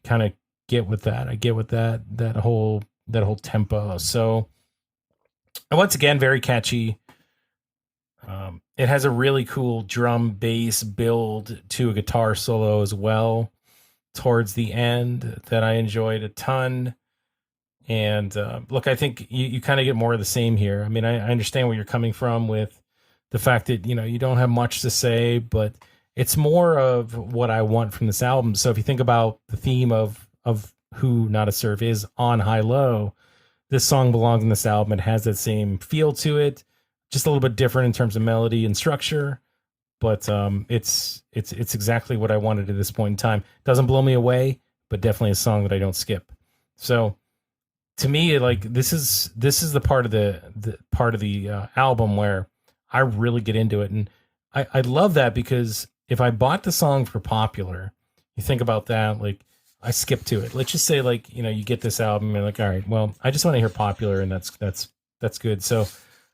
kind of get with that. I get with that whole tempo. So once again, very catchy. It has a really cool drum bass build to a guitar solo as well towards the end that I enjoyed a ton. And look, I think you kind of get more of the same here. I mean, I understand where you're coming from with the fact that, you know, you don't have much to say, but it's more of what I want from this album. So if you think about the theme of who Not a Serve is on High Low, this song belongs in this album. It has that same feel to it, just a little bit different in terms of melody and structure, but it's exactly what I wanted at this point in time. Doesn't blow me away, but definitely a song that I don't skip. So to me, like this is the part of the album where I really get into it, and I love that because if I bought the song for Popular, you think about that, like I skip to it. Let's just say, like, you know, you get this album and you're like, all right, well, I just want to hear Popular, and that's good. So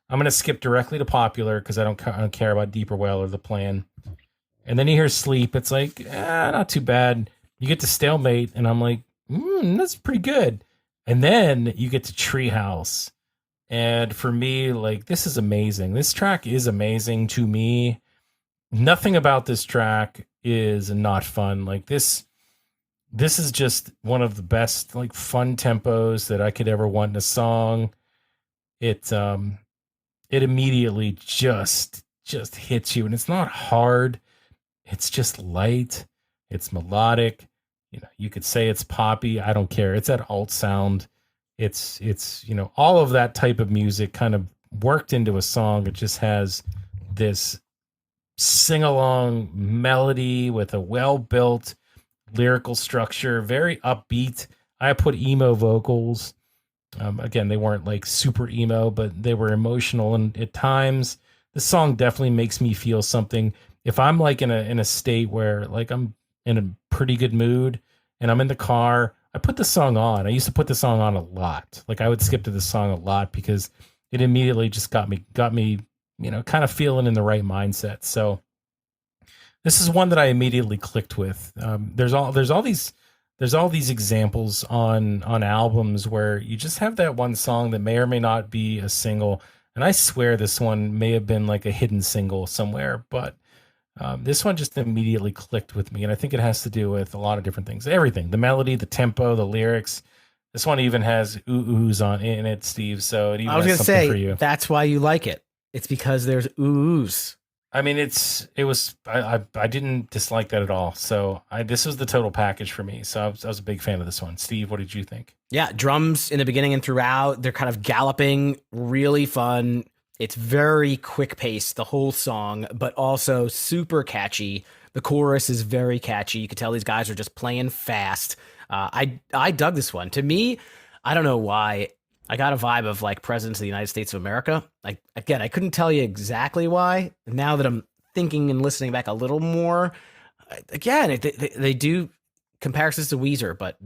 I'm gonna skip directly to Popular because I don't care about Deeper Well or The Plan. And then you hear Sleep. It's like, not too bad. You get to Stalemate, and I'm like, that's pretty good. And then you get to Treehouse. And for me, like, this is amazing. This track is amazing to me. Nothing about this track is not fun. Like this is just one of the best, like, fun tempos that I could ever want in a song. It immediately just hits you, and it's not hard. It's just light. It's melodic. You know, you could say it's poppy. I don't care. It's that alt sound. It's you know, all of that type of music kind of worked into a song. It just has this sing along melody with a well built lyrical structure, very upbeat. I put emo vocals. Again, they weren't like super emo, but they were emotional, and at times the song definitely makes me feel something. If I'm like in a state where like I'm in a pretty good mood and I'm in the car, I put the song on. I used to put the song on a lot. Like I would skip to the song a lot because it immediately just got me, you know, kind of feeling in the right mindset. So this is one that I immediately clicked with. There's all these examples on albums where you just have that one song that may or may not be a single, and I swear this one may have been like a hidden single somewhere, but this one just immediately clicked with me, and I think it has to do with a lot of different things. Everything, the melody, the tempo, the lyrics. This one even has oohs on in it, Steve. So it even I was has gonna something say for you. that's why you like it. It's because there's oohs. I mean, I didn't dislike that at all. So this was the total package for me. So I was a big fan of this one. Steve, what did you think? Yeah, drums in the beginning and throughout. They're kind of galloping, really fun. It's very quick paced, the whole song, but also super catchy. The chorus is very catchy. You can tell these guys are just playing fast. I dug this one. To me, I don't know why. I got a vibe of like Presidents of the United States of America. Like again, I couldn't tell you exactly why. Now that I'm thinking and listening back a little more, again, they do comparisons to Weezer, but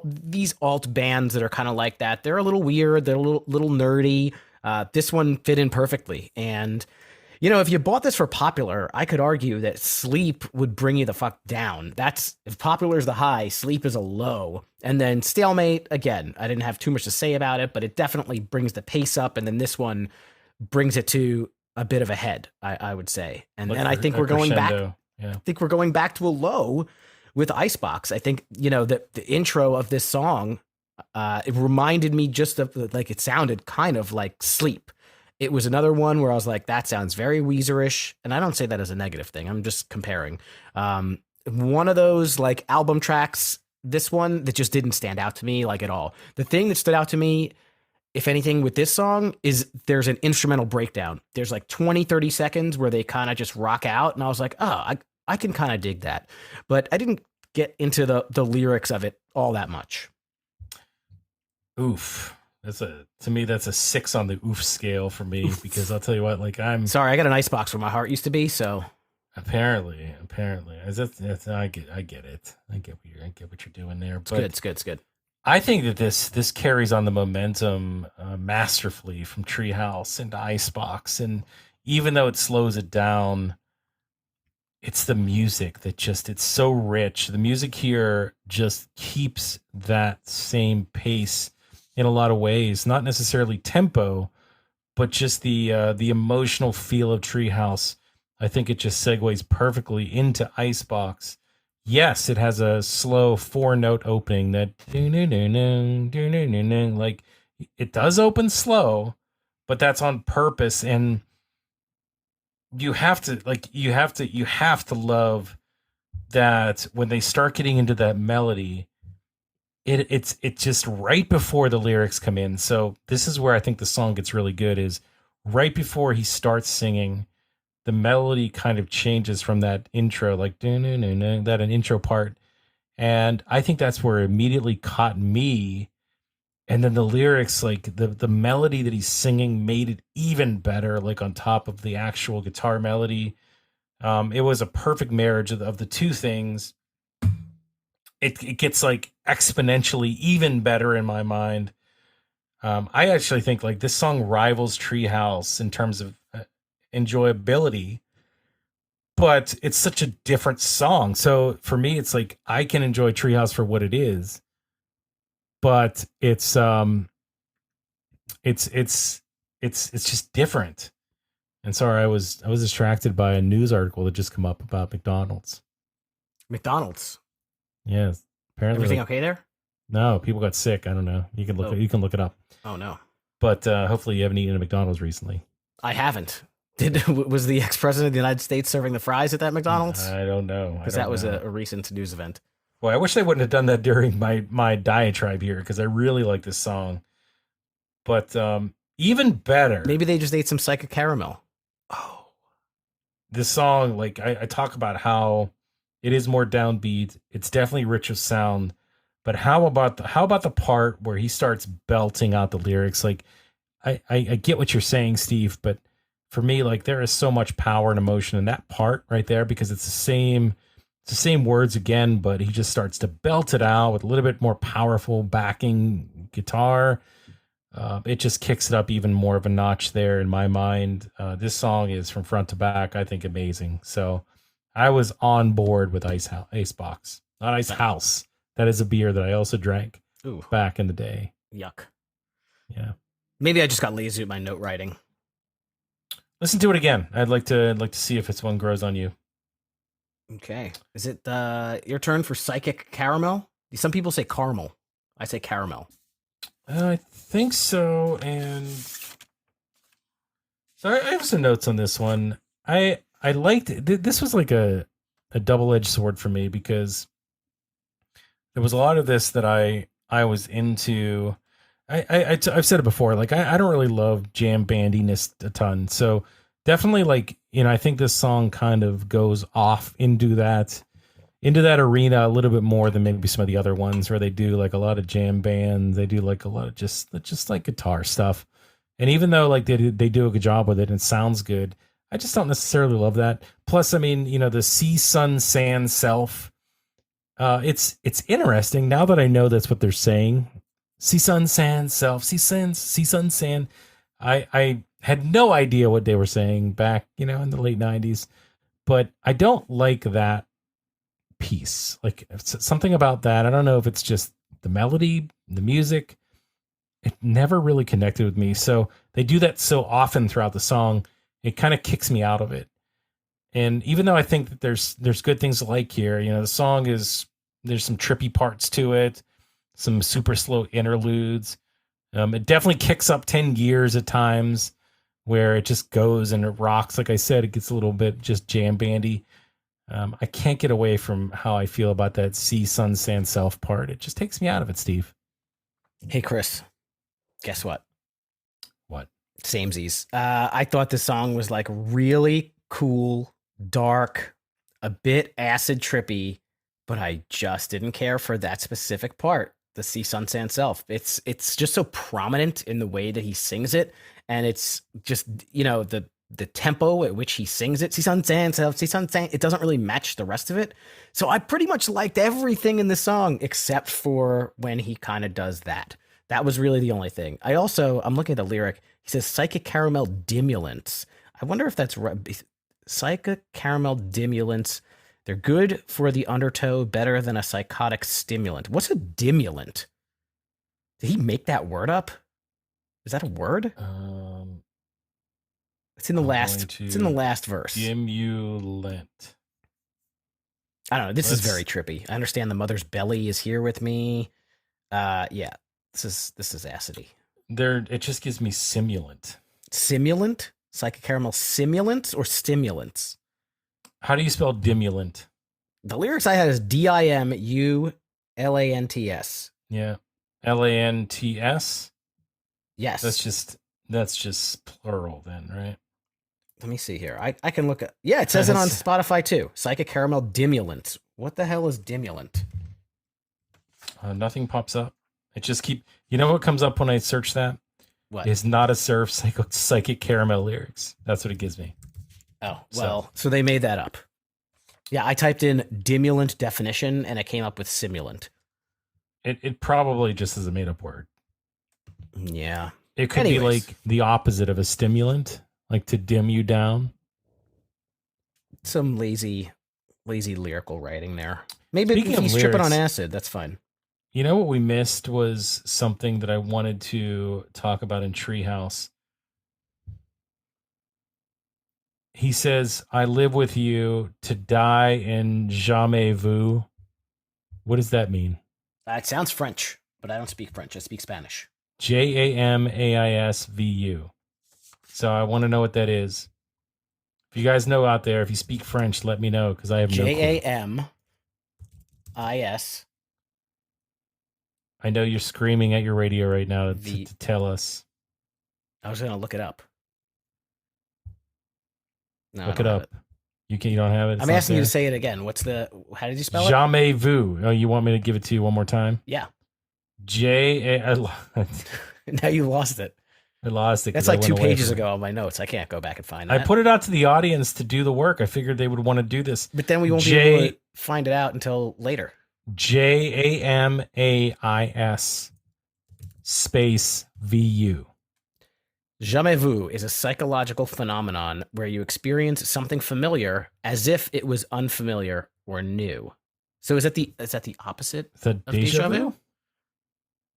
these alt bands that are kind of like that. They're a little weird. They're a little nerdy. This one fit in perfectly. And if you bought this for popular, I could argue that sleep would bring you the fuck down. That's if popular is the high, sleep is a low. And then stalemate, again, I didn't have too much to say about it, but it definitely brings the pace up. And then this one brings it to a bit of a head, I would say. And then I think we're going back. Yeah. I think we're going back to a low with Icebox. I think, that the intro of this song, it reminded me just of like, it sounded kind of like Sleep. It was another one where I was like, that sounds very Weezer-ish. And I don't say that as a negative thing. I'm just comparing. One of those like album tracks, this one that just didn't stand out to me like at all. The thing that stood out to me, if anything, with this song is there's an instrumental breakdown. There's like 20, 30 seconds where they kind of just rock out. And I was like, oh, I can kind of dig that. But I didn't get into the lyrics of it all that much. Oof. To me, that's a 6 on the oof scale for me. Oof. Because I'll tell you what, like I'm sorry, I got an icebox where my heart used to be. So apparently, I get it. I get what you're doing there. But it's good. I think that this carries on the momentum masterfully from Treehouse into Icebox, and even though it slows it down, it's the music that it's so rich. The music here just keeps that same pace in a lot of ways, not necessarily tempo, but just the emotional feel of Treehouse. I think it just segues perfectly into Icebox. Yes, it has a slow 4-note opening that like it does open slow, but that's on purpose. And you have to love that when they start getting into that melody, it's just right before the lyrics come in. So this is where I think the song gets really good, is right before he starts singing, the melody kind of changes from that intro, like that an intro part. And I think that's where it immediately caught me. And then the lyrics, like the melody that he's singing made it even better, like on top of the actual guitar melody. It was a perfect marriage of the two things. It gets like exponentially even better in my mind. I actually think like this song rivals Treehouse in terms of enjoyability, but it's such a different song. So for me, it's like I can enjoy Treehouse for what it is, but it's just different. And sorry, I was distracted by a news article that just come up about McDonald's. Yes, apparently everything okay there? No, people got sick. I don't know. You can look it up. Oh no. But hopefully you haven't eaten at McDonald's recently. I haven't. Was the ex-president of the United States serving the fries at that McDonald's? I don't know. Because that was a recent news event. Well, I wish they wouldn't have done that during my diatribe here, because I really like this song. But even better, maybe they just ate some Psychic Caramel. Oh, this song, like I talk about how it is more downbeat. It's definitely rich of sound. But how about the part where he starts belting out the lyrics? Like I get what you're saying, Steve, but for me, like there is so much power and emotion in that part right there, because it's the same words again, but he just starts to belt it out with a little bit more powerful backing guitar. It just kicks it up even more of a notch there in my mind. This song is from front to back, I think, amazing. So I was on board with Icebox, not Ice House. That is a beer that I also drank back in the day. Yuck. Yeah. Maybe I just got lazy with my note writing. Listen to it again. I'd like to see if this one grows on you. Okay. Is it your turn for Psychic Caramel? Some people say caramel. I say caramel. I think so. And so I have some notes on this one. I liked it. This was like a double-edged sword for me, because there was a lot of this that I was into. I've said it before. Like I don't really love jam bandiness a ton. So definitely, like, I think this song kind of goes off into that arena a little bit more than maybe some of the other ones, where they do like a lot of jam bands. They do like a lot of just like guitar stuff. And even though like they do a good job with it and it sounds good, I just don't necessarily love that. Plus, I mean, the sea, sun, sand, self. It's interesting now that I know that's what they're saying. See sun sand self, see sun sand. I had no idea what they were saying back, in the late 90s, but I don't like that piece. Like something about that. I don't know if it's just the melody, the music. It never really connected with me. So they do that so often throughout the song, it kind of kicks me out of it. And even though I think that there's good things to like here, the song there's some trippy parts to it, some super slow interludes. It definitely kicks up 10 gears at times where it just goes and it rocks. Like I said, it gets a little bit just jam bandy. I can't get away from how I feel about that sea, sun, sand, self part. It just takes me out of it, Steve. Hey, Chris, guess what? What? Samesies. I thought this song was like really cool, dark, a bit acid trippy, but I just didn't care for that specific part, the sea, sun, sand, self. It's just so prominent in the way that he sings it, and it's just the tempo at which he sings it, see sun, sand, self, see sun, sand, it doesn't really match the rest of it. So I pretty much liked everything in the song except for when he kind of does that. That was really the only thing. I'm looking at the lyric. He says psychic caramel dimulants. I wonder if that's right. Psychic caramel dimulants. They're good for the undertow, better than a psychotic stimulant. What's a dimulant? Did he make that word up? Is that a word? It's in the last verse. Dimulant. I don't know. This is very trippy. I understand the mother's belly is here with me. Yeah. This is acidy. It just gives me simulant. Simulant? Psychic caramel simulants or stimulants? How do you spell dimulant? The lyrics I had is dimulants. Yeah. LANTS? Yes. That's just plural then, right? Let me see here. I can look at. Yeah, it says it on Spotify too. Psychic caramel dimulant. What the hell is dimulant? Nothing pops up. It just You know what comes up when I search that? What? Is not a surf psychic caramel lyrics. That's what it gives me. Oh, well, so they made that up. Yeah, I typed in dimulant definition and it came up with simulant. It probably just is a made up word. Yeah. It could be like the opposite of a stimulant, like to dim you down. Some lazy lyrical writing there. Maybe Speaking if he's of tripping lyrics, on acid, that's fine. You know what we missed was something that I wanted to talk about in Treehouse. He says, I live with you to die in jamais vu. What does that mean? It sounds French, but I don't speak French. I speak Spanish. JAMAISVU. So I want to know what that is. If you guys know out there, if you speak French, let me know because I have no clue. JAMIS. I know you're screaming at your radio right now to tell us. I was going to look it up. No, look it up. You don't have it? I'm asking you to say it again. How did you spell it? Jamais vu. Oh, you want me to give it to you one more time? Yeah. Now you lost it. I lost it. That's like 2 pages ago on my notes. I can't go back and find that. I put it out to the audience to do the work. I figured they would want to do this. But then we won't be able to find it out until later. JAMAIS space VU. Jamais vu is a psychological phenomenon where you experience something familiar as if it was unfamiliar or new. So is that the opposite of déjà vu?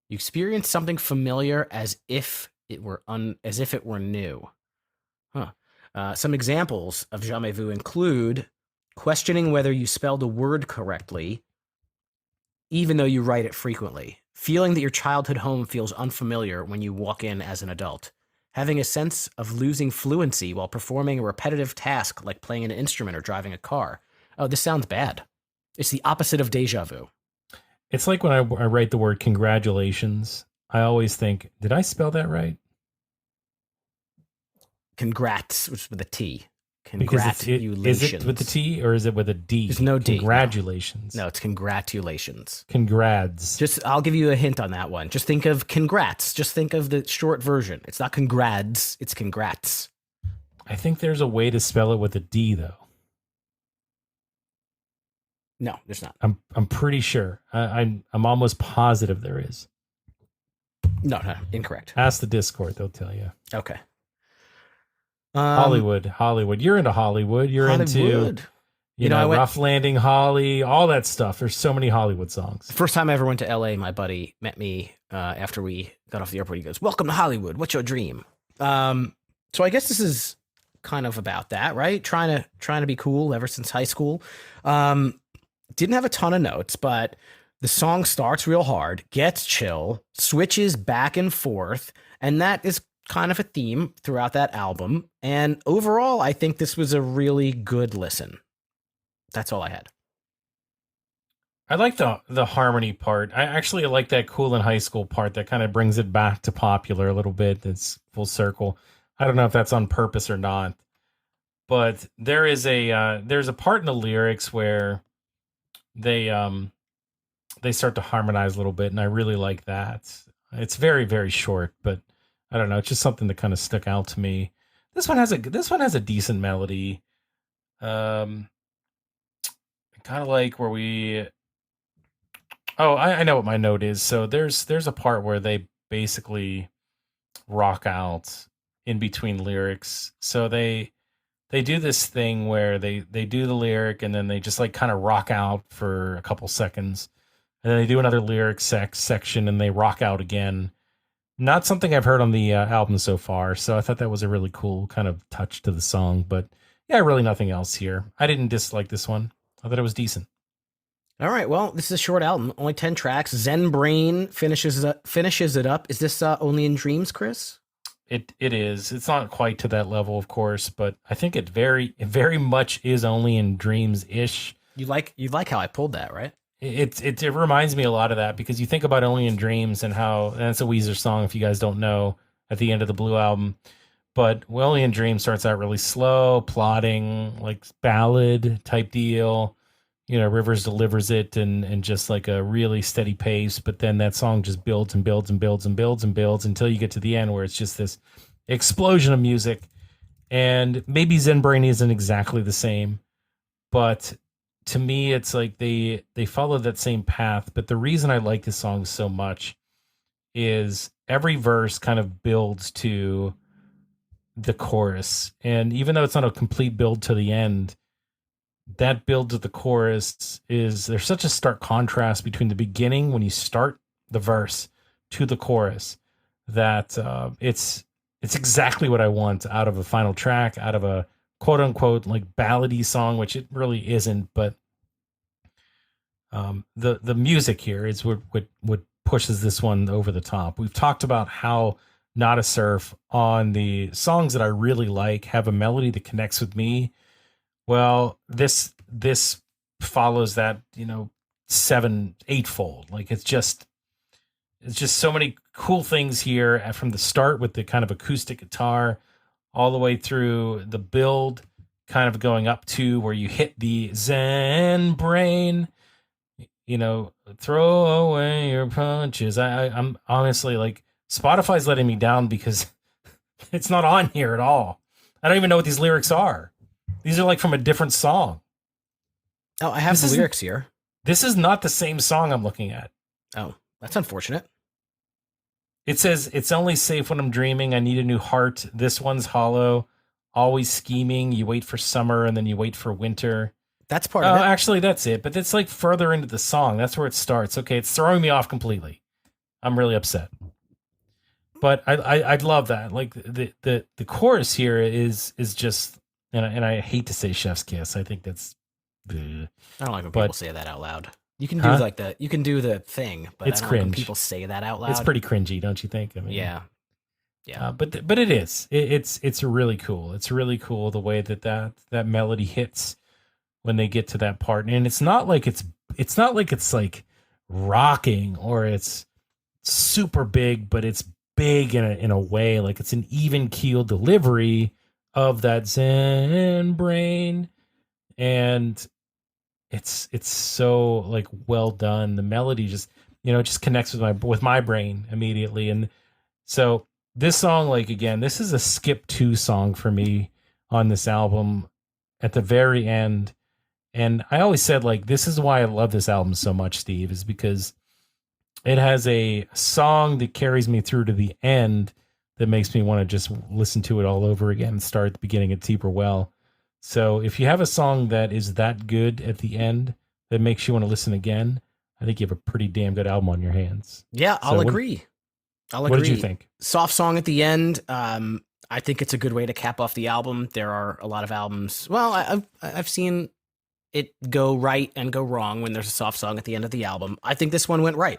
You experience something familiar as if it were new. Huh. Some examples of jamais vu include questioning whether you spelled a word correctly, even though you write it frequently. Feeling that your childhood home feels unfamiliar when you walk in as an adult. Having a sense of losing fluency while performing a repetitive task like playing an instrument or driving a car. Oh, this sounds bad. It's the opposite of déjà vu. It's like when I write the word congratulations, I always think, did I spell that right? Congrats, which is with a T. Congratulations. Is it with the T or is it with a D? There's no D. Congratulations. No, it's congratulations. Congrats. I'll give you a hint on that one. Just think of congrats. Just think of the short version. It's not congrats. It's congrats. I think there's a way to spell it with a D, though. No, there's not. I'm pretty sure. I'm almost positive there is. No, no, incorrect. Ask the Discord; they'll tell you. Okay. Hollywood. You're into Hollywood. You're into Hollywood. Rough Landing Holly, all that stuff. There's so many Hollywood songs. The first time I ever went to LA, my buddy met me after we got off the airport. He goes, "Welcome to Hollywood. What's your dream?" So I guess this is kind of about that, right? Trying to be cool ever since high school. Didn't have a ton of notes, but the song starts real hard, gets chill, switches back and forth, and that is kind of a theme throughout that album. And overall, I think this was a really good listen. That's all I had. I like the harmony part. I actually like that Cool in High School part that kind of brings it back to popular a little bit. It's full circle. I don't know if that's on purpose or not, but there's a part in the lyrics where they start to harmonize a little bit, and I really like that. It's very, very short, but I don't know. It's just something that kind of stuck out to me. This one has a decent melody. Kind of like where we. Oh, I know what my note is. So there's a part where they basically rock out in between lyrics. So they do this thing where they do the lyric and then they just like kind of rock out for a couple seconds, and then they do another lyric section and they rock out again. Not something I've heard on the album so far, so I thought that was a really cool kind of touch to the song. But yeah, really nothing else here. I didn't dislike this one. I thought it was decent. All right, well, this is a short album, only 10 tracks. Zen Brain finishes it up. Is this Only in Dreams, Chris? It is. It's not quite to that level, of course, but I think it very very is Only in Dreams ish. You like how I pulled that, right? It reminds me a lot of that, because you think about Only in Dreams and it's a Weezer song, if you guys don't know, at the end of the Blue album. But Only in Dreams starts out really slow, plodding, like ballad type deal. Rivers delivers it and just like a really steady pace, but then that song just builds and builds and builds and builds and builds until you get to the end where it's just this explosion of music. And maybe Zen Brain isn't exactly the same, but to me, it's like they follow that same path. But the reason I like this song so much is every verse kind of builds to the chorus. And even though it's not a complete build to the end, that build to the chorus there's such a stark contrast between the beginning when you start the verse to the chorus that it's exactly what I want out of a final track, out of a quote unquote like ballady song, which it really isn't. But the music here is what pushes this one over the top. We've talked about how Not a Surf on the songs that I really like have a melody that connects with me. Well, this follows that, 7-8-fold. Like it's just so many cool things here from the start with the kind of acoustic guitar all the way through the build, kind of going up to where you hit the Zen Brain, throw away your punches. I'm honestly like, Spotify's letting me down because it's not on here at all. I don't even know what these lyrics are. These are like from a different song. Oh, I have the lyrics here. This is not the same song I'm looking at. Oh, that's unfortunate. It says, "It's only safe when I'm dreaming. I need a new heart. This one's hollow. Always scheming. You wait for summer and then you wait for winter." That's part of it. Actually, that's it. But it's like further into the song. That's where it starts. Okay, it's throwing me off completely. I'm really upset. But I'd love that. Like the chorus here is just, and I hate to say chef's kiss. I think that's. I don't like when people say that out loud. You can do you can do the thing, but it's I don't cringe. like when people say that out loud. It's pretty cringy, don't you think? I mean, yeah. But it is. It's really cool. It's really cool the way that melody hits when they get to that part, and it's not like it's like rocking or it's super big, but it's big in a way like it's an even keel delivery of that Zen Brain, and it's so like well done. The melody just it just connects with my brain immediately. And so this song, like, again, this is a skip 2 song for me on this album. At the very end, And I always said, like, this is why I love this album so much, Steve, is because it has a song that carries me through to the end that makes me want to just listen to it all over again and start at the beginning at Deeper Well. So if you have a song that is that good at the end that makes you want to listen again, I think you have a pretty damn good album on your hands. Yeah, So I'll agree. what did you think? Soft song at the end. I think it's a good way to cap off the album. There are a lot of albums. Well, I've seen it go right and go wrong when there's a soft song at the end of the album. I think this one went right.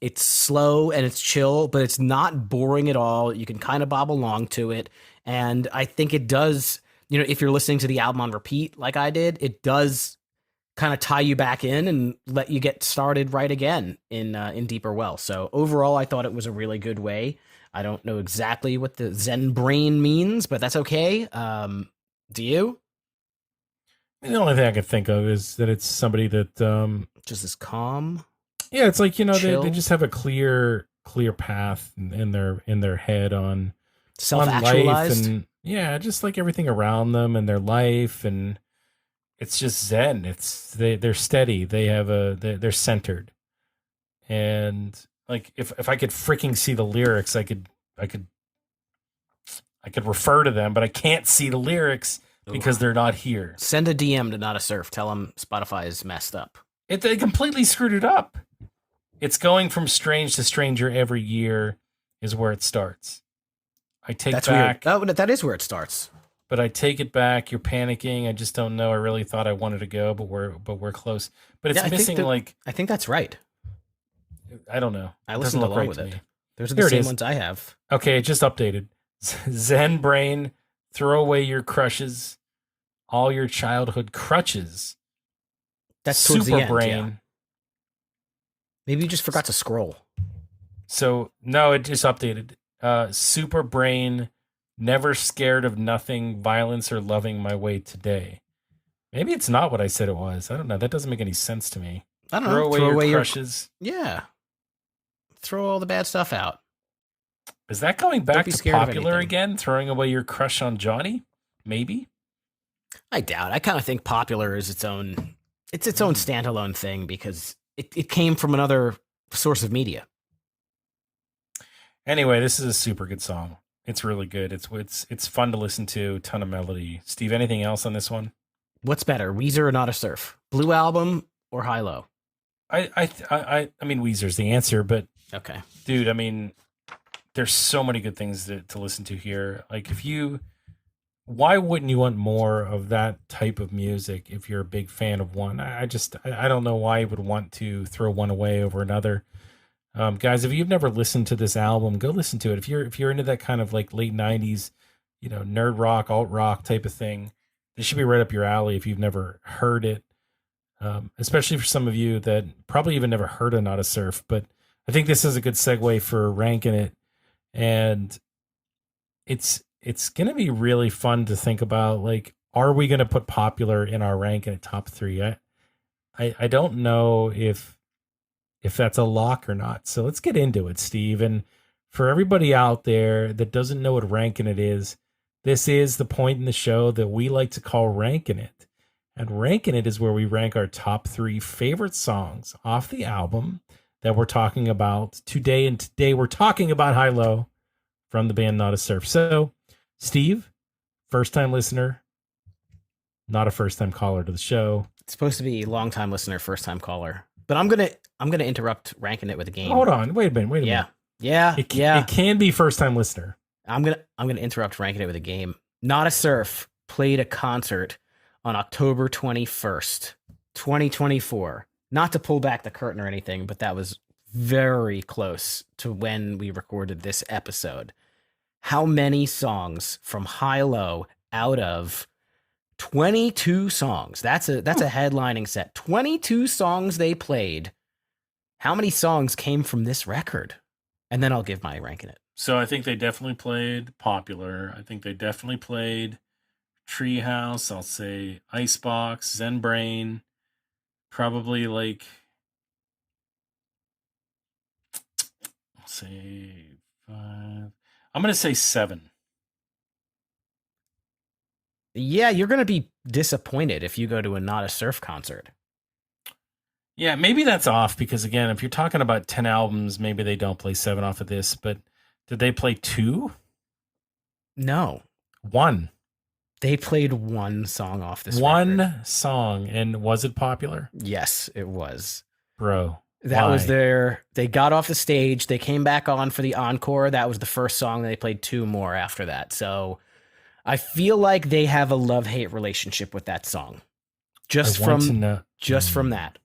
It's slow and it's chill, but it's not boring at all. You can kind of bob along to it. And I think it does, if you're listening to the album on repeat like I did, it does kind of tie you back in and let you get started right again in Deeper Well. So overall, I thought it was a really good way. I don't know exactly what the Zen brain means, but that's okay. Do you? The only thing I could think of is that it's somebody that Just as calm. yeah, it's like, they Chill. just have a clear path in their head on life, Self-actualized. and yeah, just like everything around them and their life, and it's just zen. They're steady. They're centered. And like if I could freaking see the lyrics, I could refer to them, but I can't see the lyrics because they're not here. Send a DM to Not a Surf. Tell them Spotify is messed up. They completely screwed it up. It's going from strange to stranger every year is where it starts. I take That's back. weird. That is where it starts. But I take it back. You're panicking. I just don't know. I really thought I wanted to go, but we're close. But it's missing I think that's right. I don't know. I It listened doesn't look along right with to it. me. Those are Here the it same is. ones I have. Okay, it just updated. Zen brain, throw away your crushes, all your childhood crutches. That's towards super the end. brain. Yeah. Maybe you just forgot to scroll. So no, it just updated. Super brain, never scared of nothing, violence or loving my way today. Maybe it's not what I said it was. I don't know. That doesn't make any sense to me. I don't Throw know. away your crushes. Yeah. Throw all the bad stuff out. Is that going back be to scared of popular anything. again? Throwing away your crush on Johnny? Maybe. I doubt. I kind of think popular is its own standalone thing because it came from another source of media. Anyway, this is a super good song. It's really good. It's fun to listen to. Ton of melody. Steve, anything else on this one? What's better, Weezer or Not a Surf? Blue Album or High Low? I mean, Weezer's the answer, but Okay. dude, I mean, there's so many good things to listen to here. Like why wouldn't you want more of that type of music if you're a big fan of one? I don't know why you would want to throw one away over another. Guys, if you've never listened to this album, go listen to it. If you're into that kind of like late '90s, nerd rock, alt rock type of thing, this should be right up your alley if you've never heard it. Especially for some of you that probably even never heard of Not a Surf. But I think this is a good segue for ranking it, and it's going to be really fun to think about. Like, are we going to put popular in our ranking at top 3? I don't know if that's a lock or not. So let's get into it, Steve. And for everybody out there that doesn't know what ranking it is, this is the point in the show that we like to call ranking it. And ranking it is where we rank our top 3 favorite songs off the album that we're talking about today. And today we're talking about High Low from the band Not a Surf. So, Steve, first time listener, not a first time caller to the show. It's supposed to be long time listener, first time caller. But I'm gonna interrupt ranking it with a game. Hold on, wait a minute. Yeah. It can be first time listener. I'm gonna interrupt ranking it with a game. Not a Surf played a concert on October 21st, 2024. Not to pull back the curtain or anything, but that was very close to when we recorded this episode. How many songs from High Low out of 22 songs? That's a headlining set. 22 songs they played. How many songs came from this record? And then I'll give my rank in it. So I think they definitely played Popular. I think they definitely played Treehouse. I'll say Icebox, Zen Brain. Probably like, I'll say 5. I'm going to say 7. Yeah, you're gonna be disappointed if you go to a Not a Surf concert. Yeah, maybe that's off because again, if you're talking about 10 albums, maybe they don't play 7 off of this, but did they play 2? No, 1. they played one song off this One record. song, and was it popular? Yes, it was. Bro, That was why? they got off the stage, they came back on for the encore. That was the first song. They played two more after that. So I feel like they have a love-hate relationship with that song. I Just want to from know. just from that.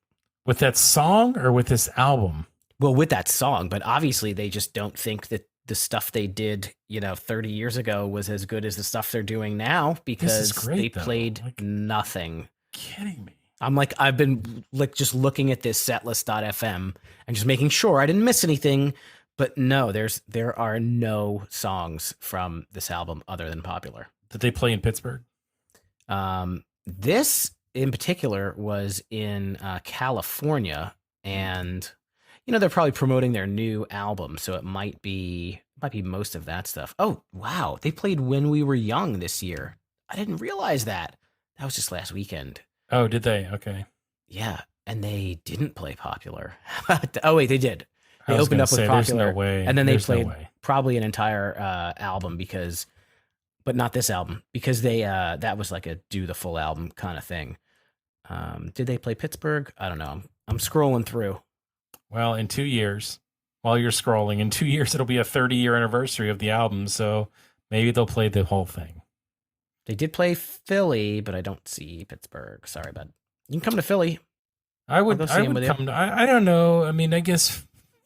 With that song or with this album? Well, with that song, but obviously they just don't think that the stuff they did, 30 years ago was as good as the stuff they're doing now This is because great, they though. played Like, nothing. kidding me. I've been like just looking at this setlist.fm and just making sure I didn't miss anything. But no, there are no songs from this album other than Popular. Did they play in Pittsburgh? This in particular was in California, and they're probably promoting their new album, so it might be most of that stuff. Oh wow, they played When We Were Young this year. I didn't realize that. That was just last weekend. Oh, did they? Okay. Yeah, and they didn't play Popular. Oh wait, they did. I They was opened gonna up with say, there's Popular, no way. and then they There's no played way. probably an entire album but not this album because they that was like a do the full album kind of thing. Did they play Pittsburgh? I don't know. I'm scrolling through. Well, in 2 years, while you're scrolling, in 2 years it'll be a 30-year anniversary of the album, so maybe they'll play the whole thing. They did play Philly, but I don't see Pittsburgh. Sorry, bud. You can come to Philly. I would go see I him would with you. come to, I don't know. I mean, I guess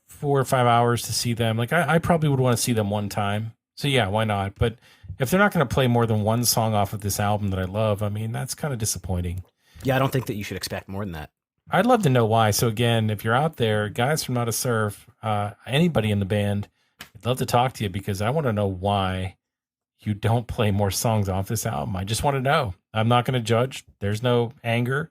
4 or 5 hours to see them. Like I probably would want to see them one time. So yeah, why not? But if they're not going to play more than one song off of this album that I love, I mean, that's kind of disappointing. Yeah, I don't think that you should expect more than that. I'd love to know why. So again, if you're out there, guys from Not a Surf, anybody in the band, I'd love to talk to you because I want to know why you don't play more songs off this album. I just want to know. I'm not going to judge. There's no anger.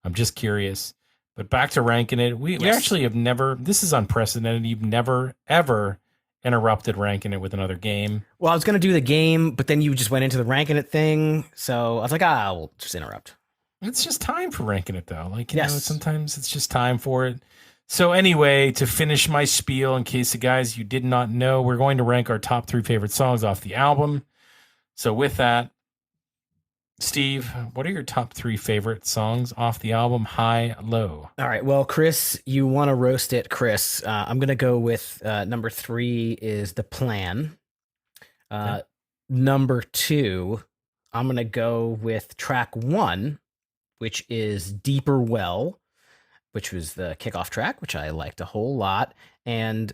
I'm just curious. But back to ranking it, we Yes. actually have never, this is unprecedented. You've never, ever interrupted ranking it with another game. Well, I was going to do the game, but then you just went into the ranking it thing. So I was like, we'll just interrupt. It's just time for ranking it, though. Like, Yes. sometimes it's just time for it. So anyway, to finish my spiel, in case the guys you did not know, we're going to rank our top 3 favorite songs off the album. So with that, Steve, what are your top 3 favorite songs off the album, high, low? All right. Well, Chris, you want to roast it, Chris. I'm going to go with number 3 is The Plan. Okay. Number 2, I'm going to go with track 1, which is Deeper Well, which was the kickoff track, which I liked a whole lot. And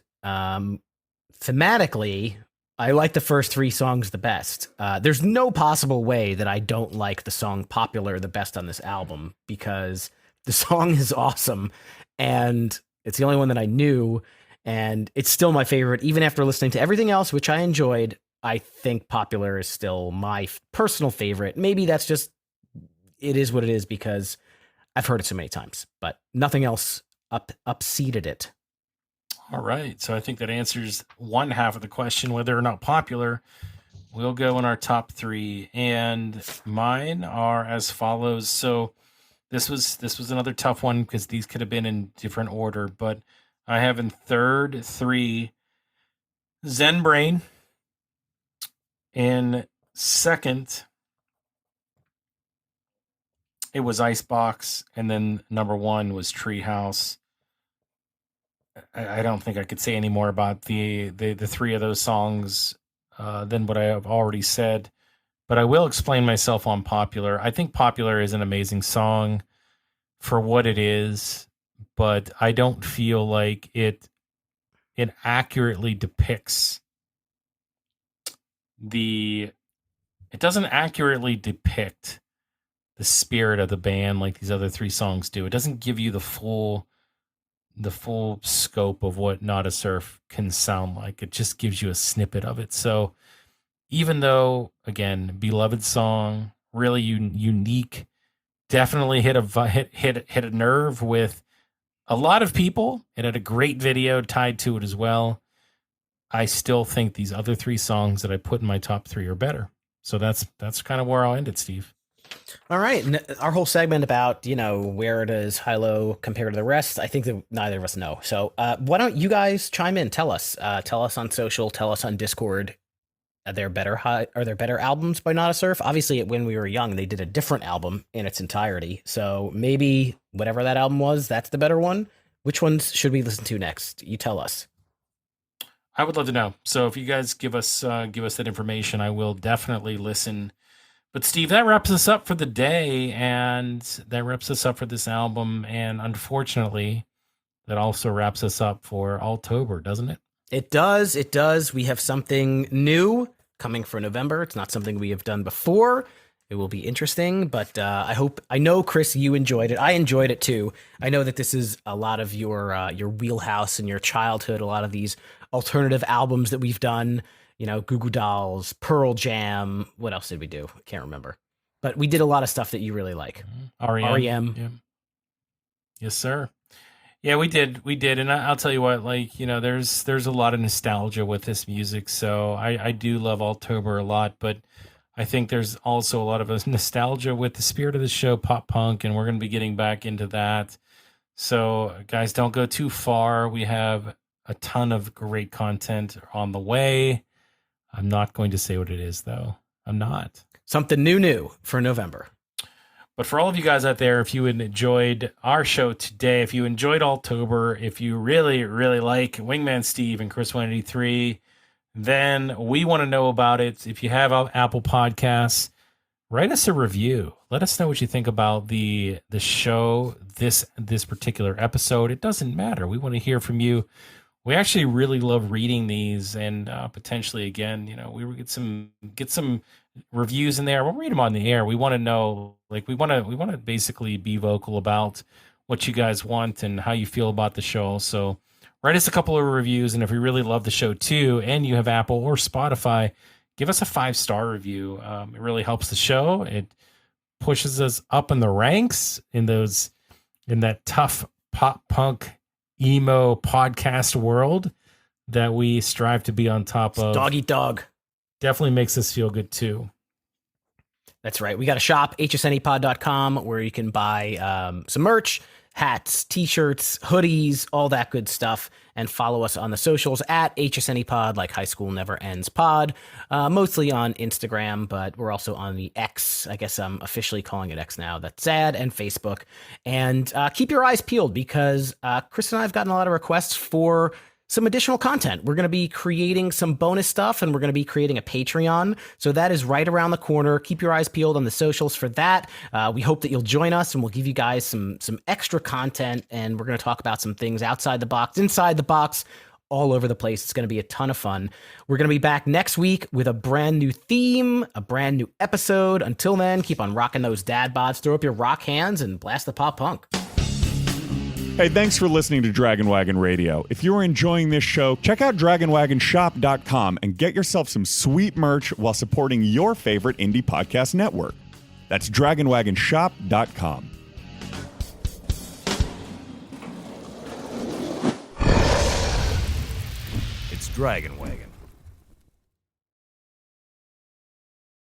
thematically, I like the first 3 songs the best. There's no possible way that I don't like the song Popular the best on this album because the song is awesome and it's the only one that I knew. And it's still my favorite, even after listening to everything else, which I enjoyed. I think Popular is still my personal favorite. Maybe that's just, it is what it is because I've heard it so many times, but nothing else upseated it. All right. So I think that answers one half of the question, whether or not popular. We'll go in our top 3, and mine are as follows. So this was another tough one because these could have been in different order, but I have in third 3 Zen Brain. In second, it was Icebox, and then number 1 was Treehouse. I don't think I could say any more about the 3 of those songs than what I have already said, but I will explain myself on Popular. I think Popular is an amazing song for what it is, but I don't feel like it accurately depicts it doesn't accurately depict the spirit of the band like these other 3 songs do. It doesn't give you the full scope of what Not a Surf can sound like. It just gives you a snippet of it. So even though, again, beloved song, really unique, definitely hit a nerve with a lot of people. It had a great video tied to it as well. I still think these other 3 songs that I put in my top 3 are better. So that's kind of where I'll end it, Steve. All right. Our whole segment about, where does high-low compare to the rest, I think that neither of us know. So why don't you guys chime in? Tell us. Tell us on social. Tell us on Discord. Are there better albums by Not a Surf? Obviously, when we were young, they did a different album in its entirety. So maybe whatever that album was, that's the better one. Which ones should we listen to next? You tell us. I would love to know. So if you guys give us that information, I will definitely listen. But Steve, that wraps us up for the day, and that wraps us up for this album. And unfortunately, that also wraps us up for Alt-ober, doesn't it? It does. It does. We have something new coming for November. It's not something we have done before. It will be interesting, but I know, Chris, you enjoyed it. I enjoyed it too. I know that this is a lot of your wheelhouse and your childhood. A lot of these alternative albums that we've done. Goo Goo Dolls, Pearl Jam. What else did we do? I can't remember. But we did a lot of stuff that you really like. REM. Yeah. Yes, sir. Yeah, we did. And I'll tell you what, there's a lot of nostalgia with this music. So I do love Alt-ober a lot, but I think there's also a lot of nostalgia with the spirit of the show, pop punk, and we're going to be getting back into that. So guys, don't go too far. We have a ton of great content on the way. I'm not going to say what it is, though. I'm not. Something new for November. But for all of you guys out there, if you enjoyed our show today, if you enjoyed Alt-ober, if you really, really like Wingman Steve and Chris 183, then we want to know about it. If you have Apple Podcasts, write us a review. Let us know what you think about the show, this particular episode. It doesn't matter. We want to hear from you. We actually really love reading these, and potentially, again, we will get some reviews in there. We'll read them on the air. We want to know, we want to basically be vocal about what you guys want and how you feel about the show. So write us a couple of reviews, and if you really love the show too, and you have Apple or Spotify, give us a 5-star review. It really helps the show. It pushes us up in the ranks in that tough pop punk emo podcast world that we strive to be on top of. Dog eat dog. Definitely makes us feel good too. That's right. We got a shop, hsnepod.com, where you can buy some merch, hats, t-shirts, hoodies, all that good stuff, and follow us on the socials at hsnepod, like High School Never Ends Pod, mostly on Instagram, but we're also on the X. I guess I'm officially calling it X now. That's sad, and Facebook. And keep your eyes peeled, because Chris and I have gotten a lot of requests for some additional content. We're going to be creating some bonus stuff, and we're going to be creating a Patreon. So that is right around the corner. Keep your eyes peeled on the socials for that. We hope that you'll join us, and we'll give you guys some extra content. And we're going to talk about some things outside the box, inside the box, all over the place. It's going to be a ton of fun. We're going to be back next week with a brand new theme, a brand new episode. Until then, keep on rocking those dad bods, throw up your rock hands, and blast the pop punk. Hey, thanks for listening to Dragon Wagon Radio. If you're enjoying this show, check out DragonWagonShop.com and get yourself some sweet merch while supporting your favorite indie podcast network. That's DragonWagonShop.com. It's Dragon Wagon.